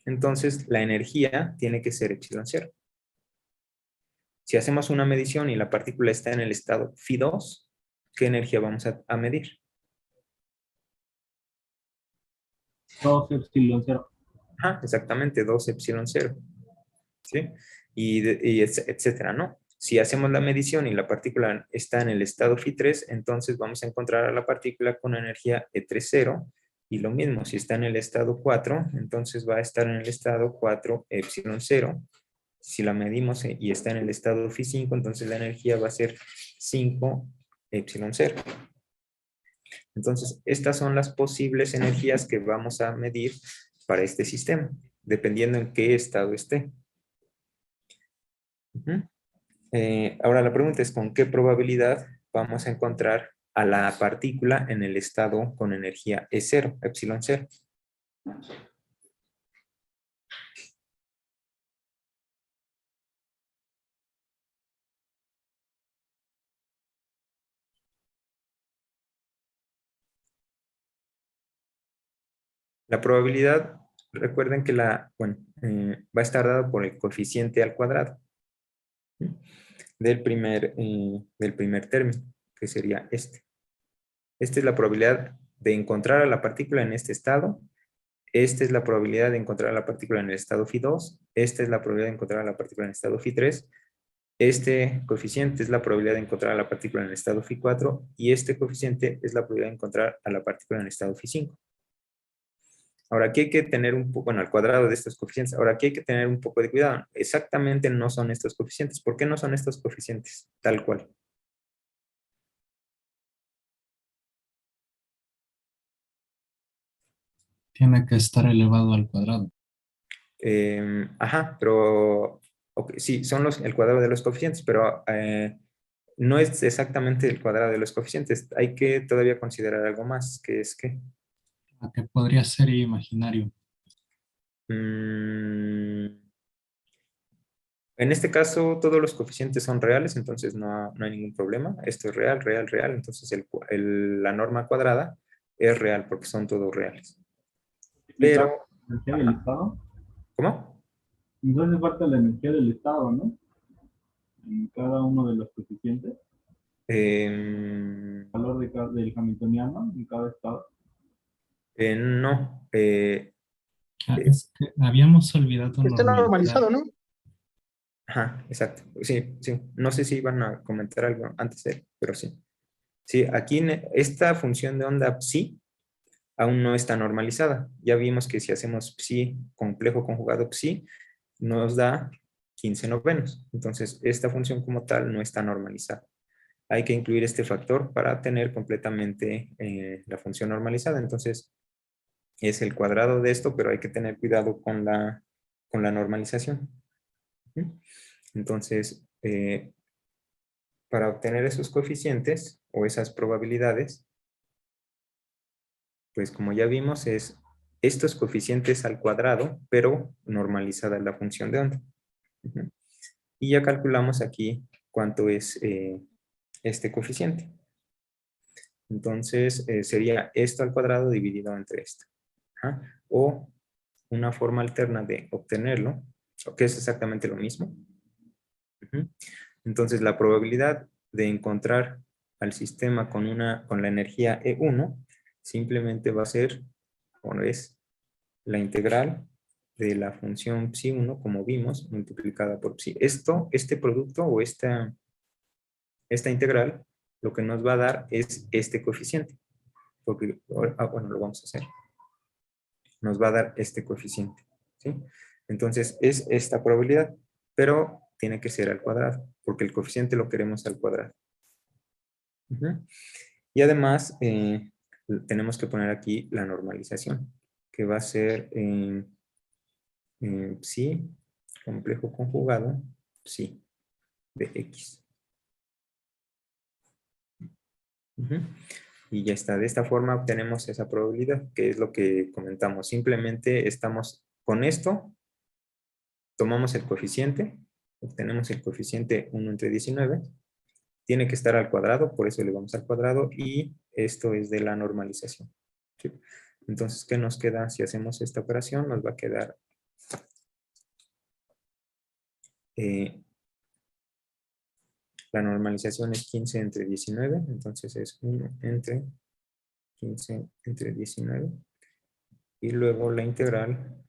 entonces la energía tiene que ser epsilon 0. Si hacemos una medición y la partícula está en el estado Φ2, ¿qué energía vamos a medir? 2 Epsilon 0. Ajá, exactamente, 2 epsilon 0. ¿Sí? Etcétera, ¿no? Si hacemos la medición y la partícula está en el estado Φ3, entonces vamos a encontrar a la partícula con energía E30. Y lo mismo, si está en el estado 4, entonces va a estar en el estado 4 epsilon 0. Si la medimos y está en el estado Φ5, entonces la energía va a ser 5 epsilon 0. Entonces, estas son las posibles energías que vamos a medir para este sistema, dependiendo en qué estado esté. Ahora la pregunta es, ¿con qué probabilidad vamos a encontrar a la partícula en el estado con energía E0, epsilon 0? La probabilidad, recuerden que va a estar dada por el coeficiente al cuadrado del primer término, que sería este. Esta es la probabilidad de encontrar a la partícula en este estado. Esta es la probabilidad de encontrar a la partícula en el estado Φ2. Esta es la probabilidad de encontrar a la partícula en el estado Φ3. Este coeficiente es la probabilidad de encontrar a la partícula en el estado Φ4. Y este coeficiente es la probabilidad de encontrar a la partícula en el estado Φ5. Ahora, aquí hay que tener un poco, al cuadrado de estos coeficientes. Ahora, aquí hay que tener un poco de cuidado. Exactamente no son estos coeficientes. ¿Por qué no son estos coeficientes? Tal cual. Tiene que estar elevado al cuadrado. Ajá, pero sí, son el cuadrado de los coeficientes, pero no es exactamente el cuadrado de los coeficientes. Hay que todavía considerar algo más, que es que Que podría ser imaginario. en este caso todos los coeficientes son reales, entonces no hay ningún problema. Esto es real, real, real. Entonces la norma cuadrada es real porque son todos reales. Pero, ¿La energía del estado? ¿cómo? Entonces falta la energía del estado, ¿no? En cada uno de los coeficientes. Em, Valor del hamiltoniano en cada estado. no. Es que habíamos olvidado Está normalizado, ¿no? Ajá, exacto. Sí, sí. No sé si iban a comentar algo antes de él, pero sí. Sí, aquí esta función de onda psi aún no está normalizada. Ya vimos que si hacemos psi, complejo conjugado psi, nos da 15 novenos. Entonces, esta función como tal no está normalizada. Hay que incluir este factor para tener completamente la función normalizada. Entonces, es el cuadrado de esto, pero hay que tener cuidado con la normalización. Entonces, para obtener esos coeficientes o esas probabilidades, pues como ya vimos es estos coeficientes al cuadrado, pero normalizada la función de onda. Y ya calculamos aquí cuánto es este coeficiente. Entonces sería esto al cuadrado dividido entre esto. O una forma alterna de obtenerlo, que es exactamente lo mismo. Entonces la probabilidad de encontrar al sistema con la energía E1 simplemente va a ser, bueno, es la integral de la función psi1, como vimos, multiplicada por psi. Este producto o esta integral, lo que nos va a dar es este coeficiente. Porque, bueno, lo vamos a hacer. Nos va a dar este coeficiente. ¿Sí? Entonces, es esta probabilidad, pero tiene que ser al cuadrado, porque el coeficiente lo queremos al cuadrado. Y además tenemos que poner aquí la normalización, que va a ser psi, complejo conjugado, psi, de x. Y ya está. De esta forma obtenemos esa probabilidad, que es lo que comentamos. Simplemente estamos con esto, tomamos el coeficiente, obtenemos el coeficiente 1 entre 19, tiene que estar al cuadrado, por eso le vamos al cuadrado, y esto es de la normalización. ¿Sí? Entonces, ¿qué nos queda? Si hacemos esta operación, nos va a quedar la normalización es 15 entre 19, entonces es 1 entre 15 entre 19. Y luego la integral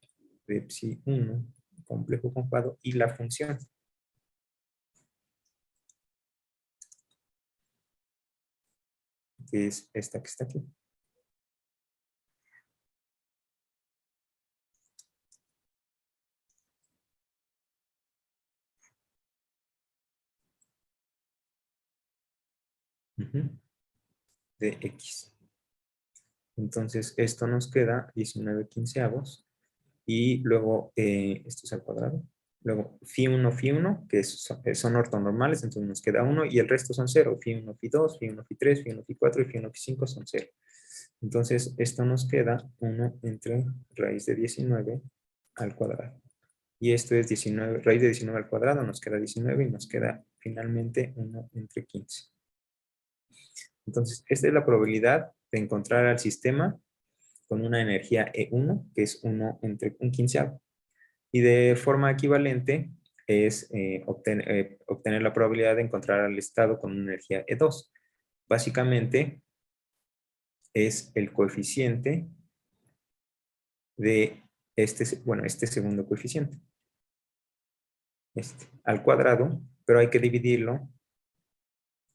de psi 1, complejo conjugado, y la función. Que es esta que está aquí. De x. Entonces esto nos queda 19 quinceavos. Y luego esto es al cuadrado. Luego phi1, que son ortonormales, entonces nos queda 1 y el resto son 0. Phi1, phi2, phi1, phi3, phi1, phi4 y phi1, phi5 son 0. Entonces esto nos queda 1 entre raíz de 19 al cuadrado. Y esto es 19, raíz de 19 al cuadrado, nos queda 19 y nos queda finalmente 1 entre 15. Entonces, esta es la probabilidad de encontrar al sistema con una energía E1, que es 1 entre un quinceavo. Y de forma equivalente es obtener la probabilidad de encontrar al estado con una energía E2. Básicamente es el coeficiente de este segundo coeficiente. Al cuadrado, pero hay que dividirlo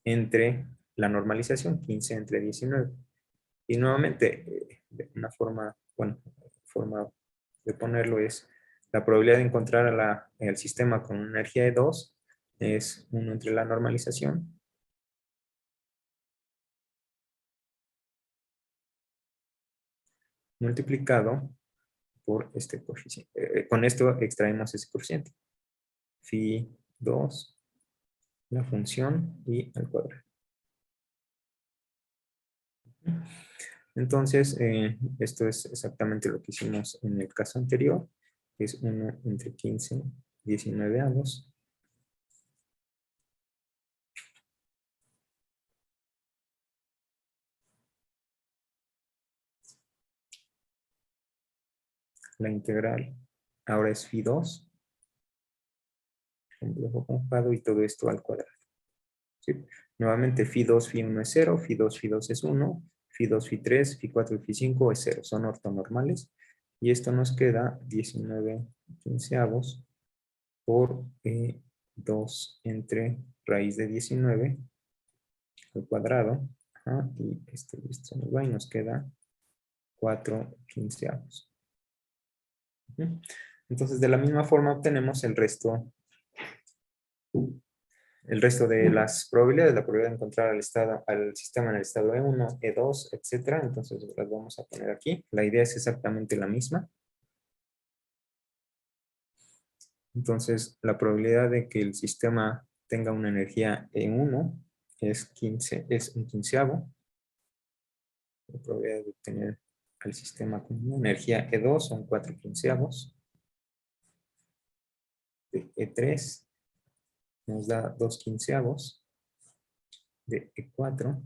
entre la normalización, 15 entre 19. Y nuevamente, una forma de ponerlo es la probabilidad de encontrar el sistema con una energía de 2 es 1 entre la normalización multiplicado por este coeficiente. Con esto extraemos ese coeficiente. Phi 2, la función y al cuadrado. Entonces, esto es exactamente lo que hicimos en el caso anterior, que es 1 entre 15 19avos. La integral ahora es phi 2, complejo conjugado, y todo esto al cuadrado. ¿Sí? Nuevamente, phi 2, phi 1 es 0, phi 2 es 1, phi 2, phi 3, phi 4 y phi 5 es 0. Son ortonormales. Y esto nos queda 19 quinceavos por 2 entre raíz de 19 al cuadrado. Y esto nos va y nos queda 4 quinceavos. Entonces, de la misma forma obtenemos el resto de las probabilidades, la probabilidad de encontrar al sistema en el estado E1, E2, etcétera. Entonces las vamos a poner aquí. La idea es exactamente la misma. Entonces la probabilidad de que el sistema tenga una energía E1 es un quinceavo. La probabilidad de obtener al sistema con una energía E2 son 4 quinceavos. De E3 nos da 2 quinceavos. De E4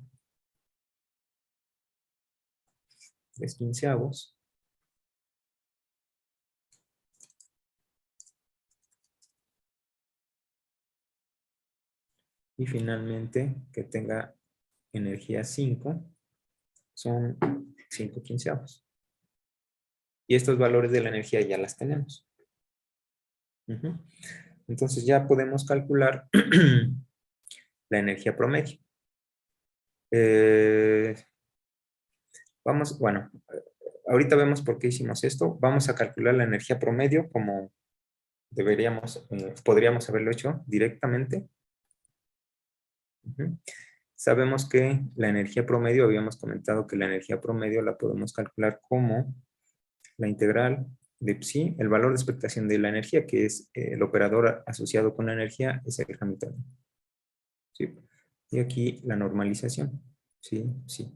3 quinceavos. Y finalmente, que tenga energía 5, son 5 quinceavos. Y estos valores de la energía ya las tenemos. Entonces ya podemos calcular la energía promedio. Ahorita vemos por qué hicimos esto. Vamos a calcular la energía promedio como podríamos haberlo hecho directamente. sabemos que la energía promedio, habíamos comentado que la energía promedio la podemos calcular como la integral de psi, el valor de expectación de la energía, que es el operador asociado con la energía, es el Hamiltoniano. ¿Sí? Y aquí la normalización, ¿sí? Sí.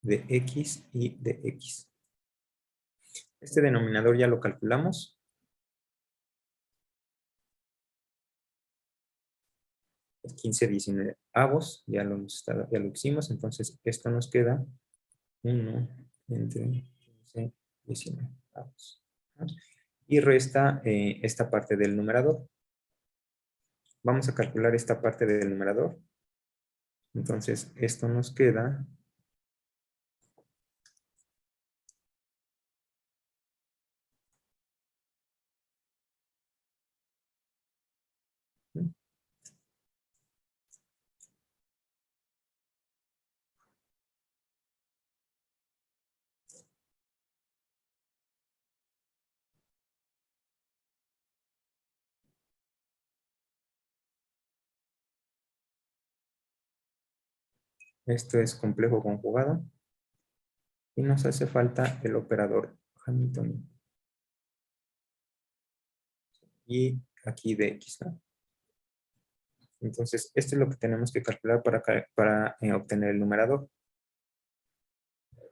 De x y de x. Este denominador ya lo calculamos. El 15/19 avos, ya lo hicimos, entonces esto nos queda 1 entre 15/19 avos. Y resta esta parte del numerador. Vamos a calcular esta parte del numerador. Entonces esto nos queda esto es complejo conjugado y nos hace falta el operador Hamiltoniano. Y aquí de x, ¿no? Entonces, esto es lo que tenemos que calcular para obtener el numerador.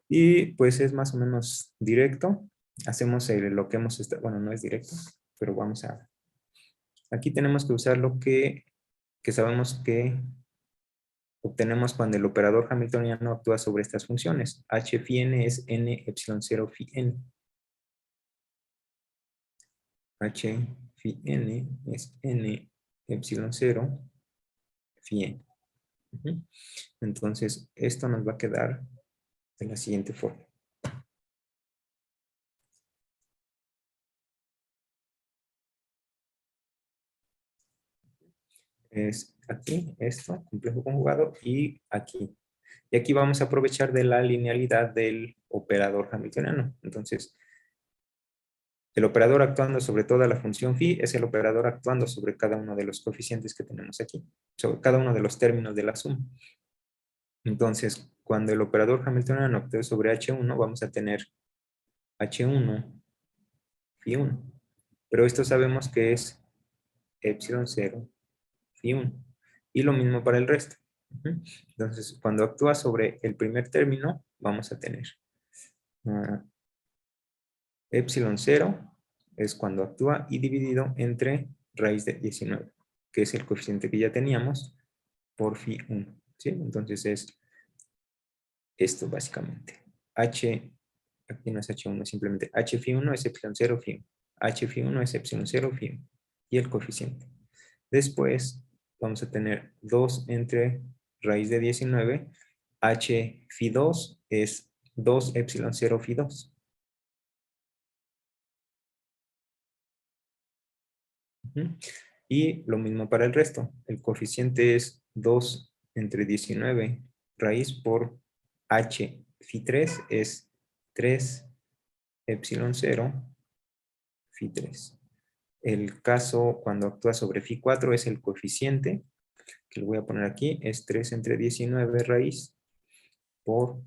Y pues es más o menos directo. Hacemos lo que hemos estado, bueno, no es directo, pero vamos a... Aquí tenemos que usar lo que sabemos que obtenemos cuando el operador hamiltoniano actúa sobre estas funciones. H phi n es n epsilon 0 phi n. H phi n es n epsilon 0 phi n. Entonces, esto nos va a quedar de la siguiente forma. Es aquí, esto, complejo conjugado, y aquí. Y aquí vamos a aprovechar de la linealidad del operador hamiltoniano. Entonces, el operador actuando sobre toda la función phi es el operador actuando sobre cada uno de los coeficientes que tenemos aquí, sobre cada uno de los términos de la suma. Entonces, cuando el operador hamiltoniano actúe sobre H1, vamos a tener H1 phi 1. Pero esto sabemos que es epsilon 0 phi 1. Y lo mismo para el resto. Entonces, cuando actúa sobre el primer término, vamos a tener epsilon 0 es cuando actúa y dividido entre raíz de 19, que es el coeficiente que ya teníamos, por phi 1. ¿Sí? Entonces es esto básicamente. H, aquí no es H1, simplemente H phi 1 es epsilon 0 phi 1. H phi 1 es epsilon 0 phi 1. Y el coeficiente. Después vamos a tener 2 entre raíz de 19. H phi 2 es 2 epsilon 0 phi 2. Y lo mismo para el resto. El coeficiente es 2 entre 19 raíz por H phi 3 es 3 epsilon 0 phi 3. El caso cuando actúa sobre phi 4 es el coeficiente, que lo voy a poner aquí, es 3 entre 19 raíz por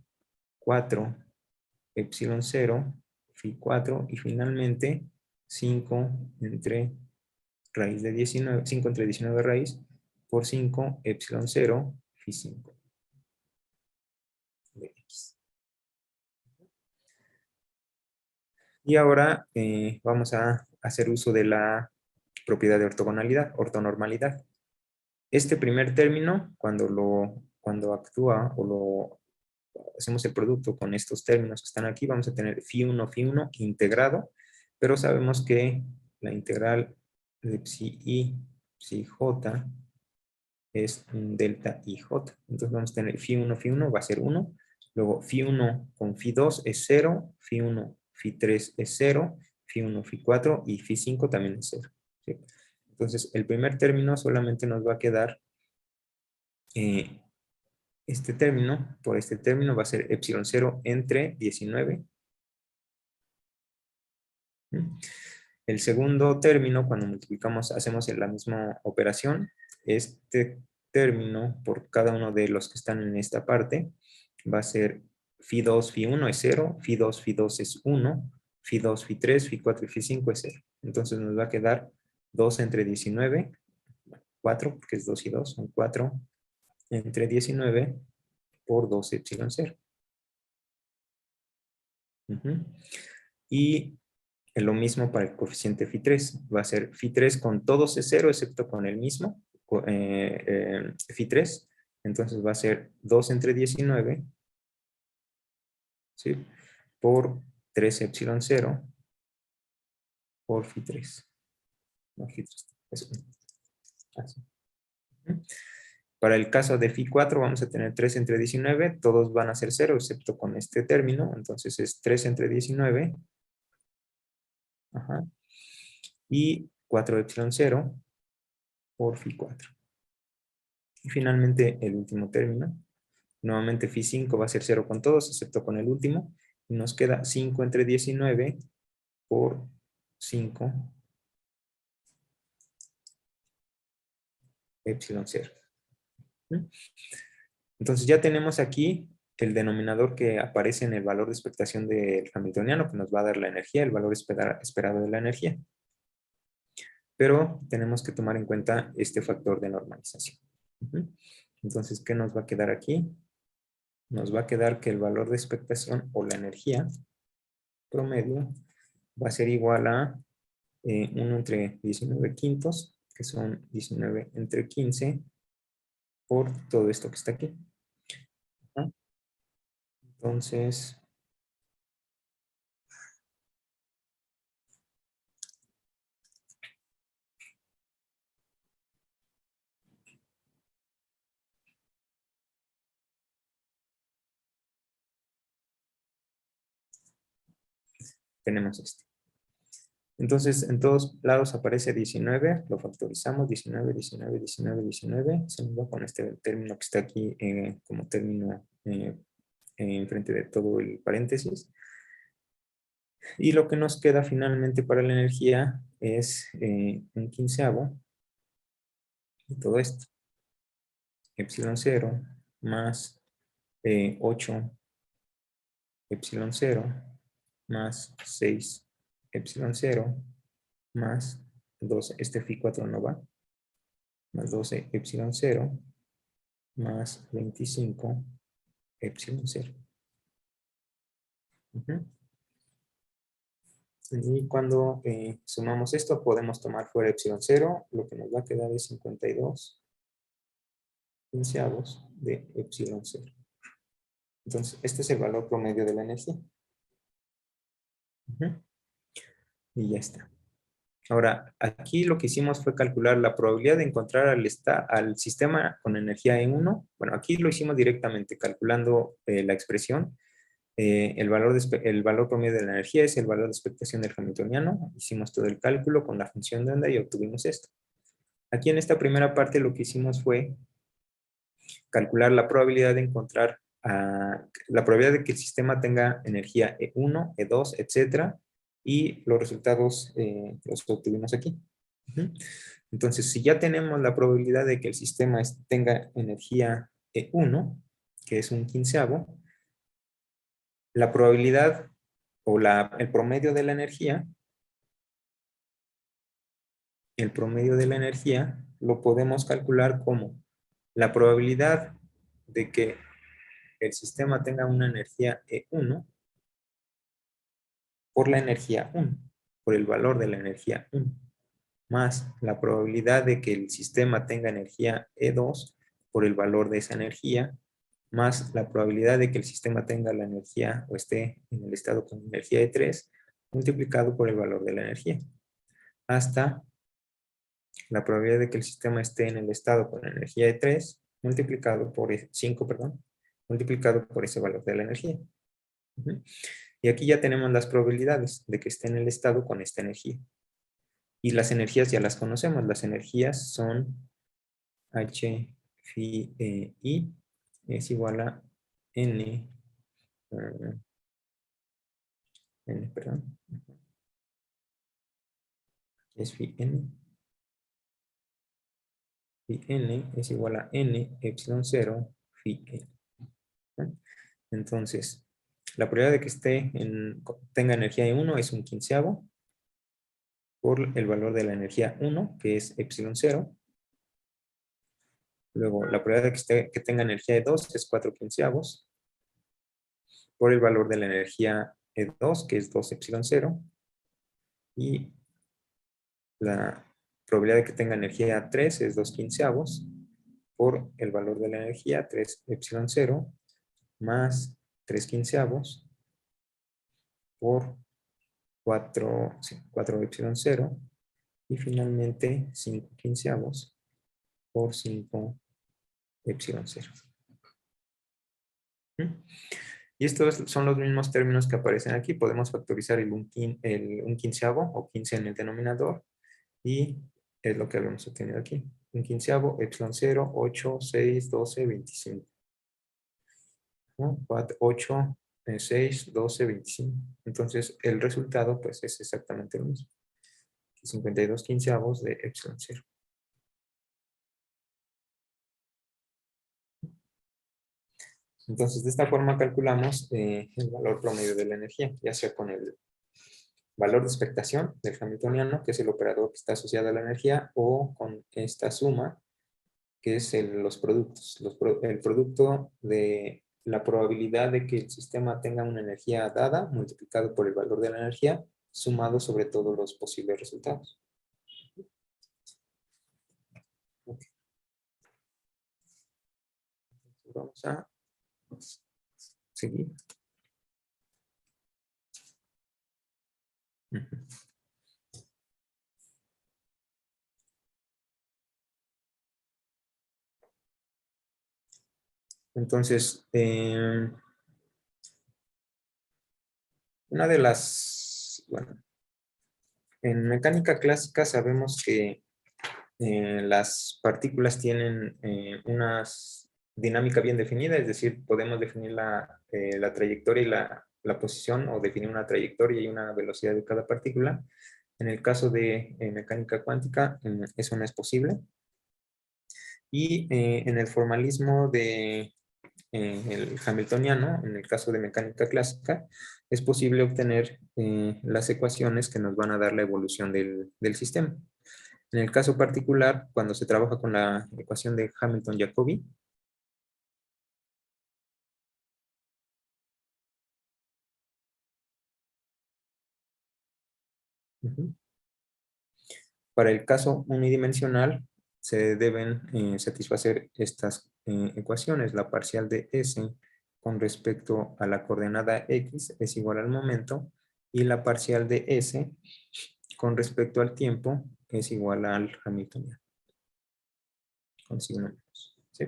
4 epsilon 0 phi 4 y finalmente 5 entre raíz de 19, 5 entre 19 raíz por 5 epsilon 0 phi 5 de x. Y ahora vamos a hacer uso de la propiedad de ortonormalidad. Este primer término, cuando actúa o hacemos el producto con estos términos que están aquí, vamos a tener phi 1 integrado, pero sabemos que la integral de psi i, psi j, es un delta ij. Entonces vamos a tener phi 1 va a ser 1. Luego phi 1 con phi 2 es 0. Phi 1, phi 3 es 0. Phi 1, phi 4 y phi 5 también es 0. ¿Sí? Entonces el primer término solamente nos va a quedar este término. Por este término va a ser epsilon 0 entre 19. El segundo término, cuando multiplicamos, hacemos la misma operación. Este término por cada uno de los que están en esta parte va a ser Φ2, Φ1 es 0, Φ2, Φ2 es 1, Φ2, Φ3, Φ4 y Φ5 es 0. Entonces nos va a quedar 2 entre 19, 4, porque es 2 y 2, son 4 entre 19 por 2 epsilon 0. Y lo mismo para el coeficiente Φ3. Va a ser Φ3 con todos es 0, excepto con el mismo, Φ3. Entonces va a ser 2 entre 19, ¿sí? Por 3 epsilon 0 por Φ3. No, Φ3. Eso. Así. Para el caso de Φ4 vamos a tener 3 entre 19, todos van a ser 0 excepto con este término, entonces es 3 entre 19. Ajá. Y 4 epsilon 0 por Φ4. Y finalmente el último término. Nuevamente Φ5 va a ser 0 con todos excepto con el último. Y nos queda 5 entre 19 por 5 epsilon 0. Entonces ya tenemos aquí el denominador que aparece en el valor de expectación del hamiltoniano, que nos va a dar la energía, el valor esperado de la energía. Pero tenemos que tomar en cuenta este factor de normalización. Entonces, ¿qué nos va a quedar aquí? Nos va a quedar que el valor de expectación o la energía promedio va a ser igual a 1 entre 19 quintos, que son 19 entre 15, por todo esto que está aquí. Entonces, tenemos esto. Entonces, en todos lados aparece 19, lo factorizamos, 19, 19, 19, 19, se nos va con este término que está aquí como término enfrente de todo el paréntesis. Y lo que nos queda finalmente para la energía es un quinceavo de todo esto. Epsilon 0 más 8 epsilon 0 más 6 epsilon 0 más 12, este Φ4 no va, más 12 epsilon 0 más 25 epsilon 0. Y cuando sumamos esto, podemos tomar fuera epsilon 0, lo que nos va a quedar es 52 quinceavos de epsilon 0. Entonces, este es el valor promedio de la energía. Y ya está. Ahora, aquí lo que hicimos fue calcular la probabilidad de encontrar al sistema con energía E1. Bueno, aquí lo hicimos directamente, calculando la expresión. El valor promedio de la energía es el valor de expectación del hamiltoniano. Hicimos todo el cálculo con la función de onda y obtuvimos esto. Aquí en esta primera parte lo que hicimos fue calcular la probabilidad de encontrar, la probabilidad de que el sistema tenga energía E1, E2, etcétera, y los resultados los obtuvimos aquí. Entonces, si ya tenemos la probabilidad de que el sistema tenga energía E1, que es un quinceavo, la probabilidad o el promedio de la energía, lo podemos calcular como la probabilidad de que el sistema tenga una energía E1 por la energía 1, por el valor de la energía 1, más la probabilidad de que el sistema tenga energía E2 por el valor de esa energía, más la probabilidad de que el sistema tenga la energía o esté en el estado con energía E3, multiplicado por el valor de la energía, hasta la probabilidad de que el sistema esté en el estado con energía E3, multiplicado por 5, perdón, multiplicado por ese valor de la energía. Y aquí ya tenemos las probabilidades de que esté en el estado con esta energía. Y las energías ya las conocemos. Las energías son H phi I es igual a N, perdón. Es phi N phi n es igual a n epsilon 0 phi n. ¿No? Entonces, la probabilidad de que tenga energía E1 es 1/15 por el valor de la energía 1, que es epsilon 0. Luego, la probabilidad de que tenga energía E2 es 4/15 por el valor de la energía E2, que es 2 epsilon 0. Y la probabilidad de que tenga energía 3 es 2/15 por el valor de la energía 3 epsilon 0 más 3/15 por 4 epsilon 0 y finalmente 5/15 por 5 epsilon 0. Y estos son los mismos términos que aparecen aquí. Podemos factorizar el 1/15 o 15 en el denominador y es lo que habíamos obtenido aquí. 1/15, epsilon 0, 8, 6, 12, 25. ¿No? 8, 6, 12, 25. Entonces el resultado pues es exactamente lo mismo. 52/15 de epsilon 0. Entonces, de esta forma calculamos el valor promedio de la energía, ya sea con el valor de expectación del hamiltoniano, que es el operador que está asociado a la energía, o con esta suma, que es los productos. El producto de la probabilidad de que el sistema tenga una energía dada, multiplicado por el valor de la energía, sumado sobre todos los posibles resultados. Okay. Vamos a seguir. Entonces, una de las, bueno, en mecánica clásica sabemos que las partículas tienen una dinámica bien definida, es decir, podemos definir la trayectoria y la posición, o definir una trayectoria y una velocidad de cada partícula. En el caso de mecánica cuántica, eso no es posible. Y en el formalismo el hamiltoniano, en el caso de mecánica clásica, es posible obtener las ecuaciones que nos van a dar la evolución del sistema. En el caso particular, cuando se trabaja con la ecuación de Hamilton-Jacobi, para el caso unidimensional se deben satisfacer estas ecuaciones. La parcial de S con respecto a la coordenada X es igual al momento, y la parcial de S con respecto al tiempo es igual al hamiltoniano. Con signo menos. ¿Sí?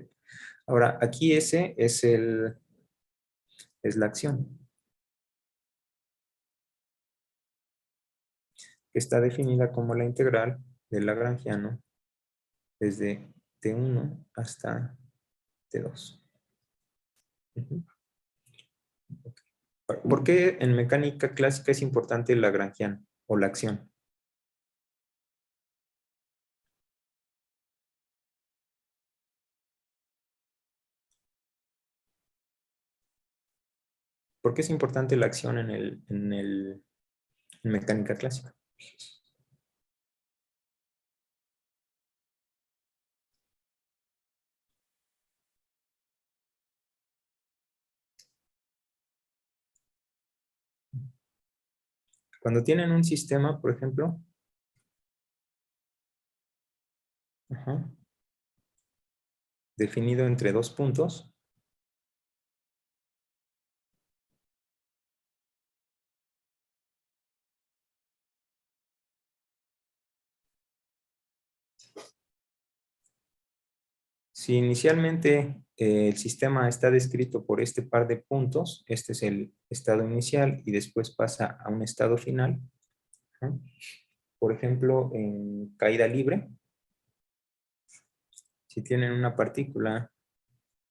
Ahora, aquí S es la acción, que está definida como la integral del lagrangiano desde T1 hasta T2. ¿Por qué en mecánica clásica es importante el lagrangiano o la acción? ¿Por qué es importante la acción en mecánica clásica? Cuando tienen un sistema, por ejemplo, definido entre dos puntos, si inicialmente el sistema está descrito por este par de puntos, este es el estado inicial y después pasa a un estado final. Por ejemplo, en caída libre, si tienen una partícula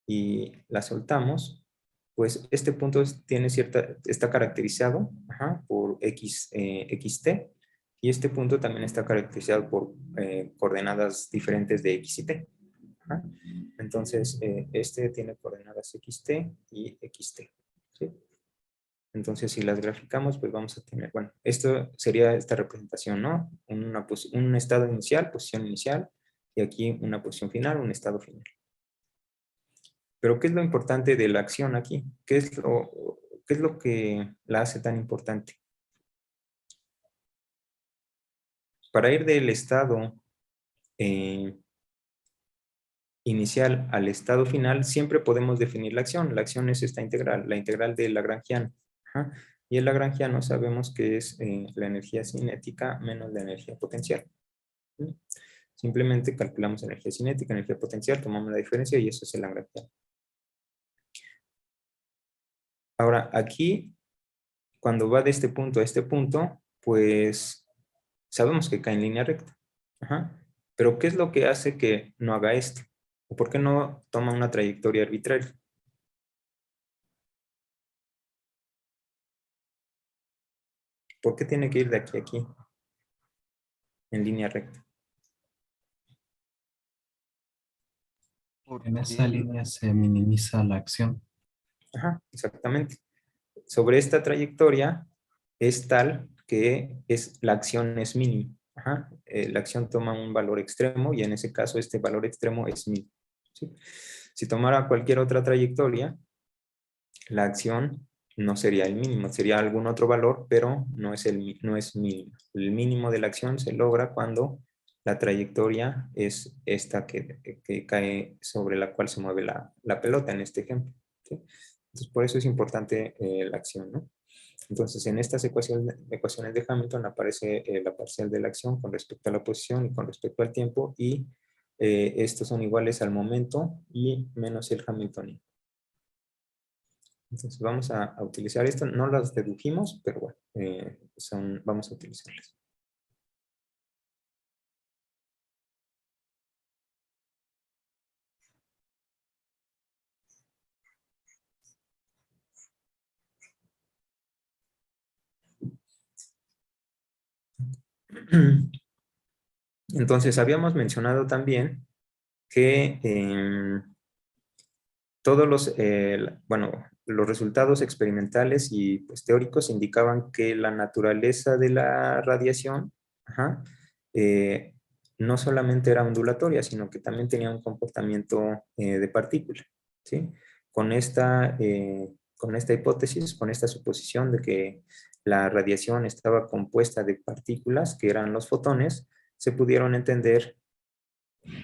y la soltamos, pues este punto está caracterizado por xt, y este punto también está caracterizado por coordenadas diferentes de x y t. Ajá. Entonces, este tiene coordenadas xt y xt. ¿Sí? Entonces, si las graficamos, pues vamos a tener, bueno, esto sería esta representación, ¿no? Un estado inicial, posición inicial, y aquí una posición final, un estado final. Pero, ¿qué es lo importante de la acción aquí? ¿Qué es lo que la hace tan importante? Para ir del estado inicial al estado final, siempre podemos definir la acción. La acción es esta integral, la integral de Lagrangiano. Ajá. Y el Lagrangiano sabemos que es la energía cinética menos la energía potencial. ¿Sí? Simplemente calculamos energía cinética, energía potencial, tomamos la diferencia y eso es el Lagrangiano. Ahora, aquí, cuando va de este punto a este punto, pues sabemos que cae en línea recta. Ajá. Pero, ¿qué es lo que hace que no haga esto? ¿O por qué no toma una trayectoria arbitraria? ¿Por qué tiene que ir de aquí a aquí? En línea recta. En esa línea se minimiza la acción. Ajá, exactamente. Sobre esta trayectoria es tal que la acción es mínima. Ajá. La acción toma un valor extremo y en ese caso este valor extremo es mínimo. ¿Sí? Si tomara cualquier otra trayectoria, la acción no sería el mínimo, sería algún otro valor, pero no es mínimo. El mínimo de la acción se logra cuando la trayectoria es esta que cae sobre la cual se mueve la pelota en este ejemplo. ¿Sí? Entonces, por eso es importante la acción, ¿no? Entonces, en estas ecuaciones de Hamilton aparece la parcial de la acción con respecto a la posición y con respecto al tiempo, y estos son iguales al momento y menos el Hamiltoniano. Entonces vamos a utilizar esto, no las dedujimos, pero bueno, vamos a utilizarlas. Entonces habíamos mencionado también que todos los resultados experimentales y pues, teóricos indicaban que la naturaleza de la radiación, ajá, no solamente era ondulatoria, sino que también tenía un comportamiento de partícula, ¿sí? Con esta hipótesis, con esta suposición de que la radiación estaba compuesta de partículas, que eran los fotones, se pudieron entender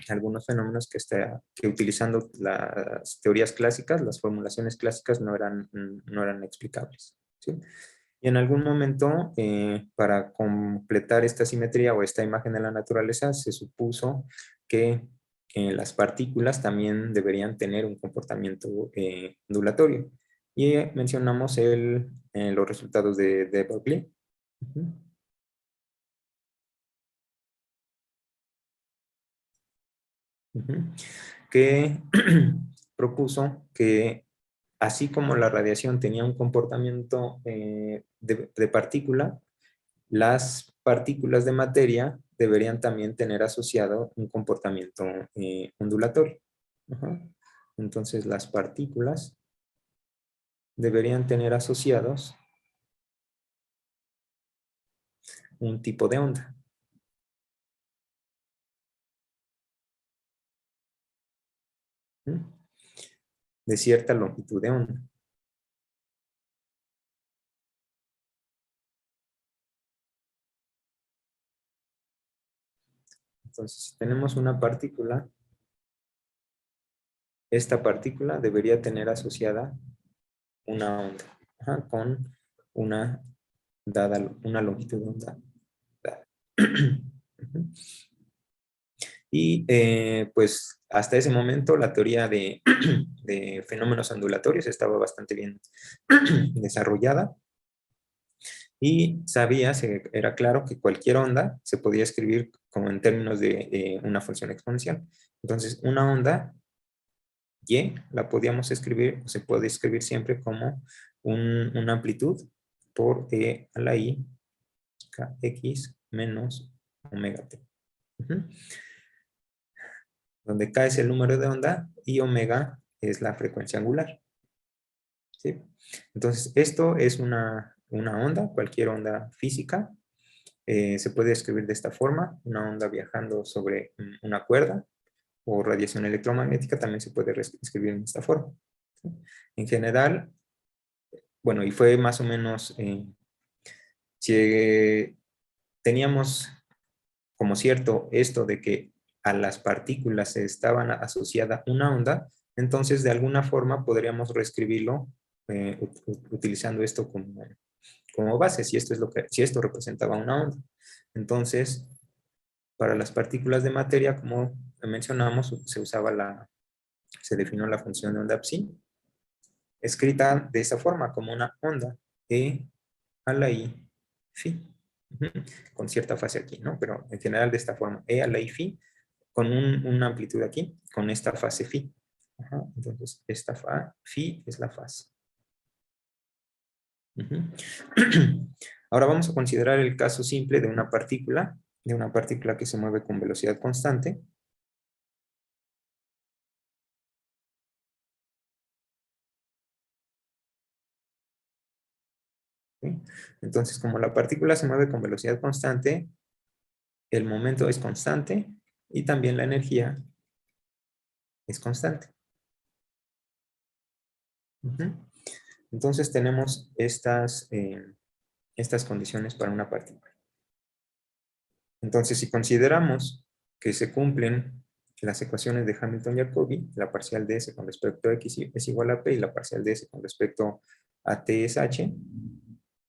algunos fenómenos que utilizando las teorías clásicas, las formulaciones clásicas no eran explicables. ¿Sí? Y en algún momento, para completar esta simetría o esta imagen de la naturaleza, se supuso que las partículas también deberían tener un comportamiento ondulatorio. Y mencionamos los resultados de Berkeley. Que propuso que así como la radiación tenía un comportamiento de partícula, las partículas de materia deberían también tener asociado un comportamiento ondulatorio. Ajá. Entonces las partículas deberían tener asociados un tipo de onda. De cierta longitud de onda. Entonces, si tenemos una partícula, esta partícula debería tener asociada una onda, ajá, con una longitud de onda dada. Y pues hasta ese momento la teoría de fenómenos ondulatorios estaba bastante bien desarrollada y era claro que cualquier onda se podía escribir como en términos de una función exponencial. Entonces una onda y la podíamos escribir, o se puede escribir siempre como una amplitud por e a la i kx menos omega t. donde K es el número de onda y omega es la frecuencia angular. ¿Sí? Entonces, esto es una onda, cualquier onda física. Se puede escribir de esta forma, una onda viajando sobre una cuerda, o radiación electromagnética también se puede escribir en esta forma. ¿Sí? En general, bueno, y fue más o menos, si teníamos como cierto esto de que a las partículas se estaban asociada una onda, entonces de alguna forma podríamos reescribirlo utilizando esto como base, si esto representaba una onda. Entonces, para las partículas de materia, como mencionamos, se definió la función de onda psi, escrita de esa forma, como una onda E a la I phi, con cierta fase aquí, ¿no? Pero en general de esta forma, E a la I phi, con una amplitud aquí, con esta fase phi. Entonces, esta phi es la fase. Ahora vamos a considerar el caso simple de una partícula que se mueve con velocidad constante. ¿Sí? Entonces, como la partícula se mueve con velocidad constante, el momento es constante y también la energía es constante. Entonces tenemos estas condiciones para una partícula. Entonces, si consideramos que se cumplen las ecuaciones de Hamilton-Jacobi, la parcial de S con respecto a X es igual a P y la parcial de S con respecto a T es H,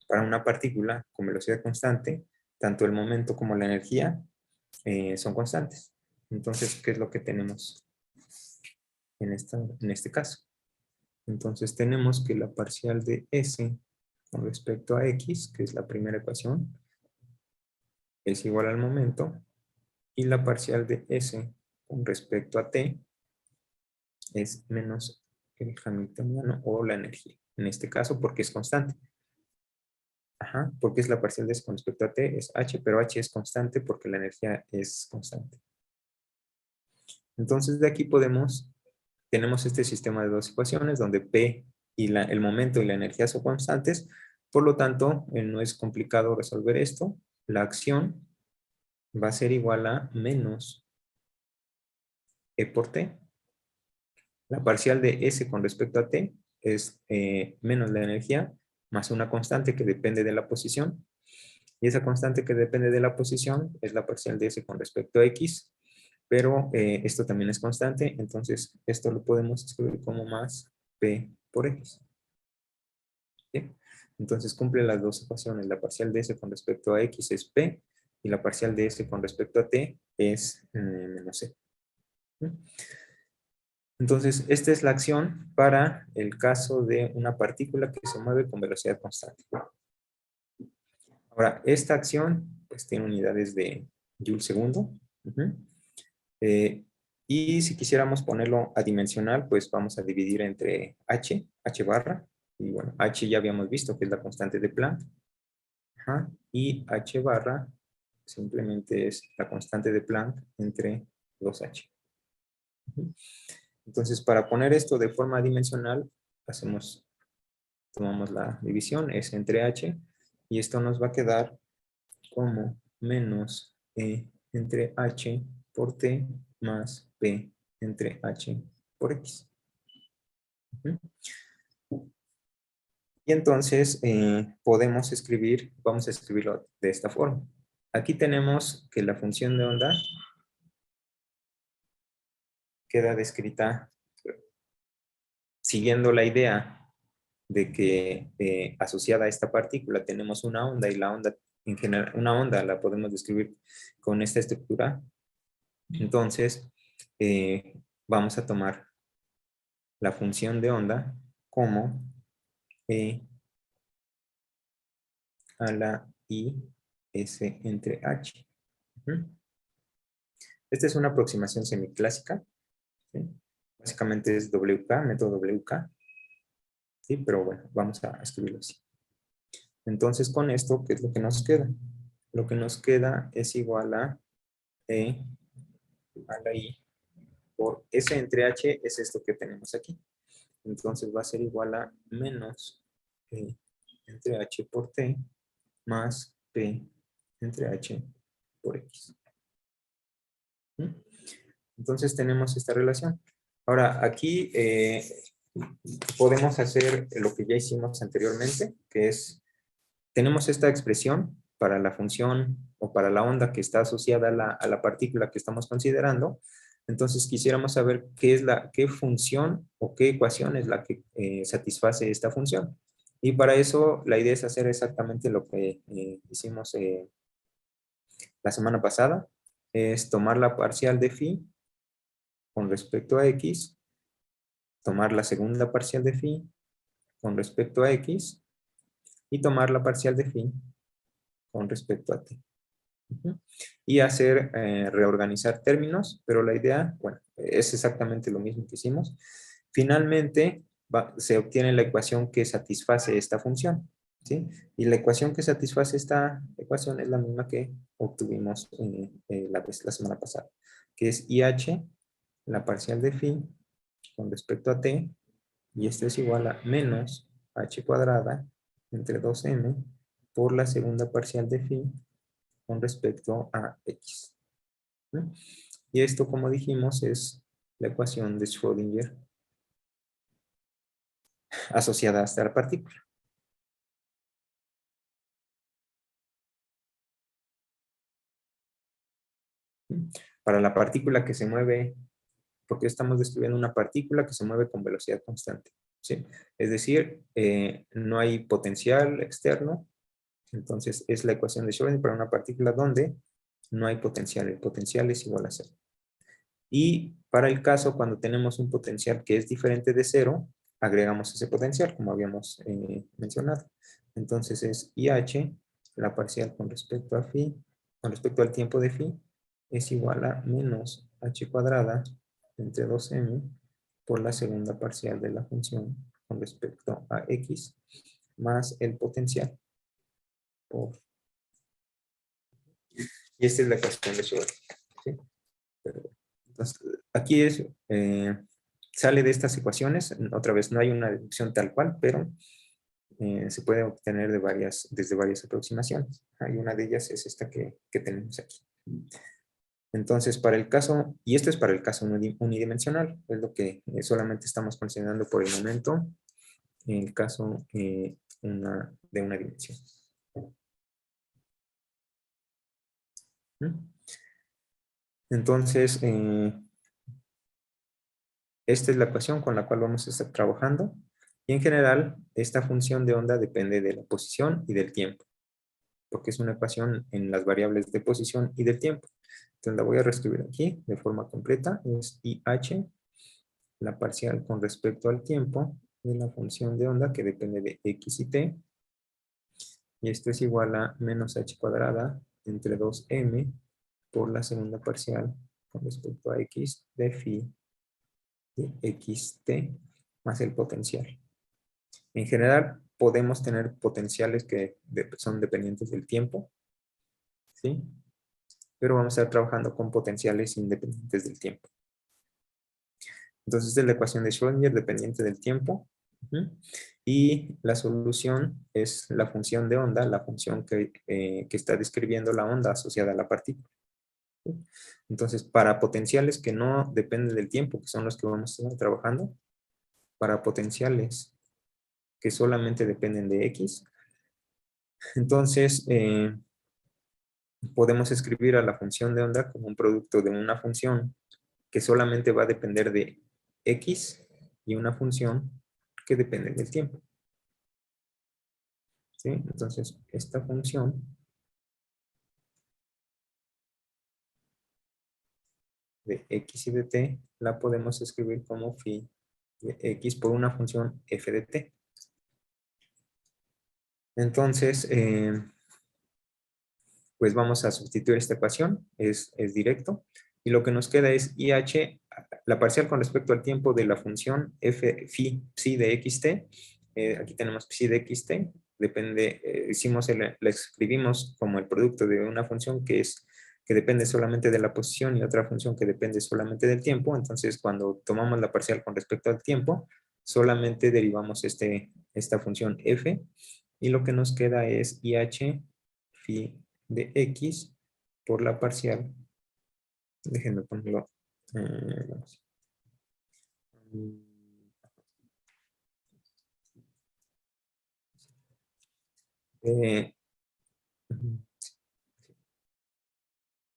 para una partícula con velocidad constante, tanto el momento como la energía son constantes. Entonces, ¿qué es lo que tenemos en este caso? Entonces tenemos que la parcial de S con respecto a X, que es la primera ecuación, es igual al momento, y la parcial de S con respecto a T es menos el hamiltoniano o la energía. En este caso, porque es constante. Porque es la parcial de S con respecto a T, es H, pero H es constante porque la energía es constante. Entonces de aquí tenemos este sistema de dos ecuaciones donde P y el momento y la energía son constantes, por lo tanto no es complicado resolver esto. La acción va a ser igual a menos E por T. La parcial de S con respecto a T es menos la energía más una constante que depende de la posición. Y esa constante que depende de la posición es la parcial de S con respecto a X. Pero esto también es constante, entonces esto lo podemos escribir como más P por X. ¿Sí? Entonces cumple las dos ecuaciones. La parcial de S con respecto a X es P y la parcial de S con respecto a T es menos C. ¿Sí? Entonces, esta es la acción para el caso de una partícula que se mueve con velocidad constante. Ahora, esta acción pues, tiene unidades de Joule segundo. Y si quisiéramos ponerlo adimensional, pues vamos a dividir entre H barra. Y bueno, H ya habíamos visto que es la constante de Planck. Y H barra simplemente es la constante de Planck entre 2H. Entonces, para poner esto de forma adimensional, tomamos la división, S entre H, y esto nos va a quedar como menos E entre H por T más P entre H por X. Y entonces vamos a escribirlo de esta forma. Aquí tenemos que la función de onda queda descrita siguiendo la idea de que asociada a esta partícula tenemos una onda y la onda en general, una onda la podemos describir con esta estructura. Entonces, vamos a tomar la función de onda como E a la I S entre H. Esta es una aproximación semiclásica. ¿Sí? Básicamente es WK, método WK. ¿Sí? Pero bueno, vamos a escribirlo así. Entonces, con esto, ¿qué es lo que nos queda? Lo que nos queda es igual a E a la I por S entre H es esto que tenemos aquí. Entonces va a ser igual a menos P entre H por T más P entre H por X. ¿Mm? Entonces tenemos esta relación. Ahora, aquí podemos hacer lo que ya hicimos anteriormente, que es, tenemos esta expresión para la función o para la onda que está asociada a la partícula que estamos considerando. Entonces quisiéramos saber qué función o qué ecuación es la que satisface esta función. Y para eso la idea es hacer exactamente lo que hicimos la semana pasada, es tomar la parcial de phi con respecto a X, tomar la segunda parcial de phi con respecto a X y tomar la parcial de phi con respecto a T. Y hacer, reorganizar términos, pero la idea, bueno, es exactamente lo mismo que hicimos. Finalmente, se obtiene la ecuación que satisface esta función, ¿sí? Y la ecuación que satisface esta ecuación es la misma que obtuvimos la semana pasada, que es IH, la parcial de phi, con respecto a T, y esto es igual a menos H cuadrada entre 2m por la segunda parcial de phi con respecto a X. ¿No? Y esto, como dijimos, es la ecuación de Schrödinger asociada a esta partícula. Para la partícula que se mueve, porque estamos describiendo una partícula que se mueve con velocidad constante, ¿sí? Es decir, no hay potencial externo, entonces es la ecuación de Schrödinger para una partícula donde no hay potencial, el potencial es igual a cero. Y para el caso cuando tenemos un potencial que es diferente de cero, agregamos ese potencial, como habíamos mencionado. Entonces es IH, la parcial con respecto a phi, con respecto al tiempo de phi, es igual a menos H cuadrada entre 2m por la segunda parcial de la función con respecto a X, más el potencial por... Y esta es la ecuación de Schrödinger, ¿sí? Entonces, aquí sale de estas ecuaciones, otra vez no hay una deducción tal cual, pero se puede obtener desde varias aproximaciones. Hay una de ellas es esta que tenemos aquí. Entonces, para el caso, y esto es para el caso unidimensional, es lo que solamente estamos considerando por el momento, en el caso de una dimensión. Entonces, esta es la ecuación con la cual vamos a estar trabajando. Y en general, esta función de onda depende de la posición y del tiempo, porque es una ecuación en las variables de posición y del tiempo. Entonces la voy a reescribir aquí de forma completa. Es IH, la parcial con respecto al tiempo de la función de onda que depende de X y T. Y esto es igual a menos H cuadrada entre 2m por la segunda parcial con respecto a X de phi de xt más el potencial. En general, podemos tener potenciales que son dependientes del tiempo, ¿sí? Pero vamos a estar trabajando con potenciales independientes del tiempo. Entonces, esta es la ecuación de Schrödinger dependiente del tiempo. Y la solución es la función de onda, la función que está describiendo la onda asociada a la partícula. Entonces, para potenciales que no dependen del tiempo, que son los que vamos a estar trabajando, para potenciales que solamente dependen de X, entonces podemos escribir a la función de onda como un producto de una función que solamente va a depender de X y una función que depende del tiempo. ¿Sí? Entonces, esta función de X y de T la podemos escribir como phi de X por una función f de T. Entonces, pues vamos a sustituir esta ecuación, es directo, y lo que nos queda es IH, la parcial con respecto al tiempo de la función f psi de xt, aquí tenemos psi de xt, depende, la escribimos como el producto de una función que es que depende solamente de la posición y otra función que depende solamente del tiempo. Entonces, cuando tomamos la parcial con respecto al tiempo, solamente derivamos esta función f, y lo que nos queda es IH phi de x por la parcial. Déjenme ponerlo. Vamos.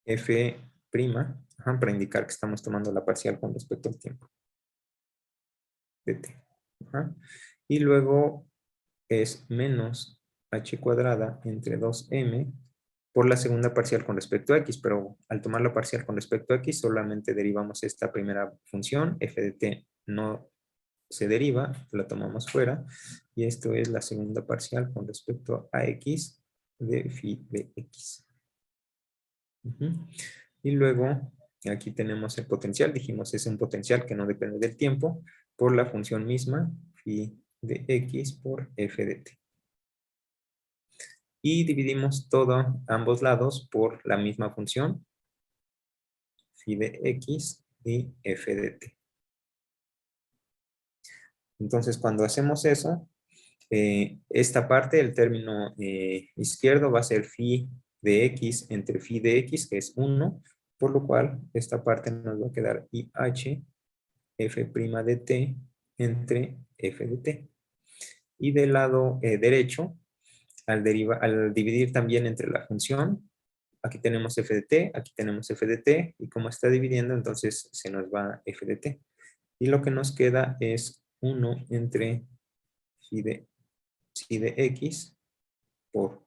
F prima, para indicar que estamos tomando la parcial con respecto al tiempo de t. Y luego es menos h cuadrada entre 2m por la segunda parcial con respecto a x, pero al tomar la parcial con respecto a x solamente derivamos esta primera función, f de t no se deriva, la tomamos fuera, y esto es la segunda parcial con respecto a x de phi de x. Y luego aquí tenemos el potencial, dijimos es un potencial que no depende del tiempo, por la función misma, phi de x por f de t. Y dividimos ambos lados por la misma función, phi de x y f de t. Entonces, cuando hacemos eso, esta parte, el término izquierdo va a ser phi de x entre phi de x, que es 1, por lo cual esta parte nos va a quedar IH f' de t entre f de t. Y del lado derecho, al dividir también entre la función, aquí tenemos f de t, aquí tenemos f de t, y como está dividiendo, entonces se nos va f de t. Y lo que nos queda es 1 entre phi de x por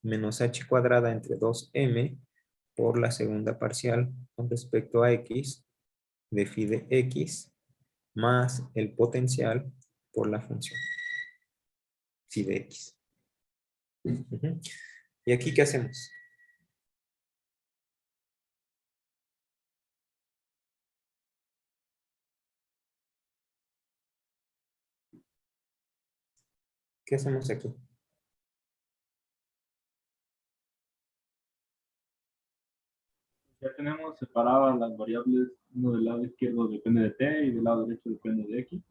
menos h cuadrada entre 2m por la segunda parcial con respecto a x de phi de x más el potencial por la función phi de x. ¿Y aquí qué hacemos? ¿Qué hacemos aquí? Ya tenemos separadas las variables, uno del lado izquierdo depende de t y del lado derecho depende de x.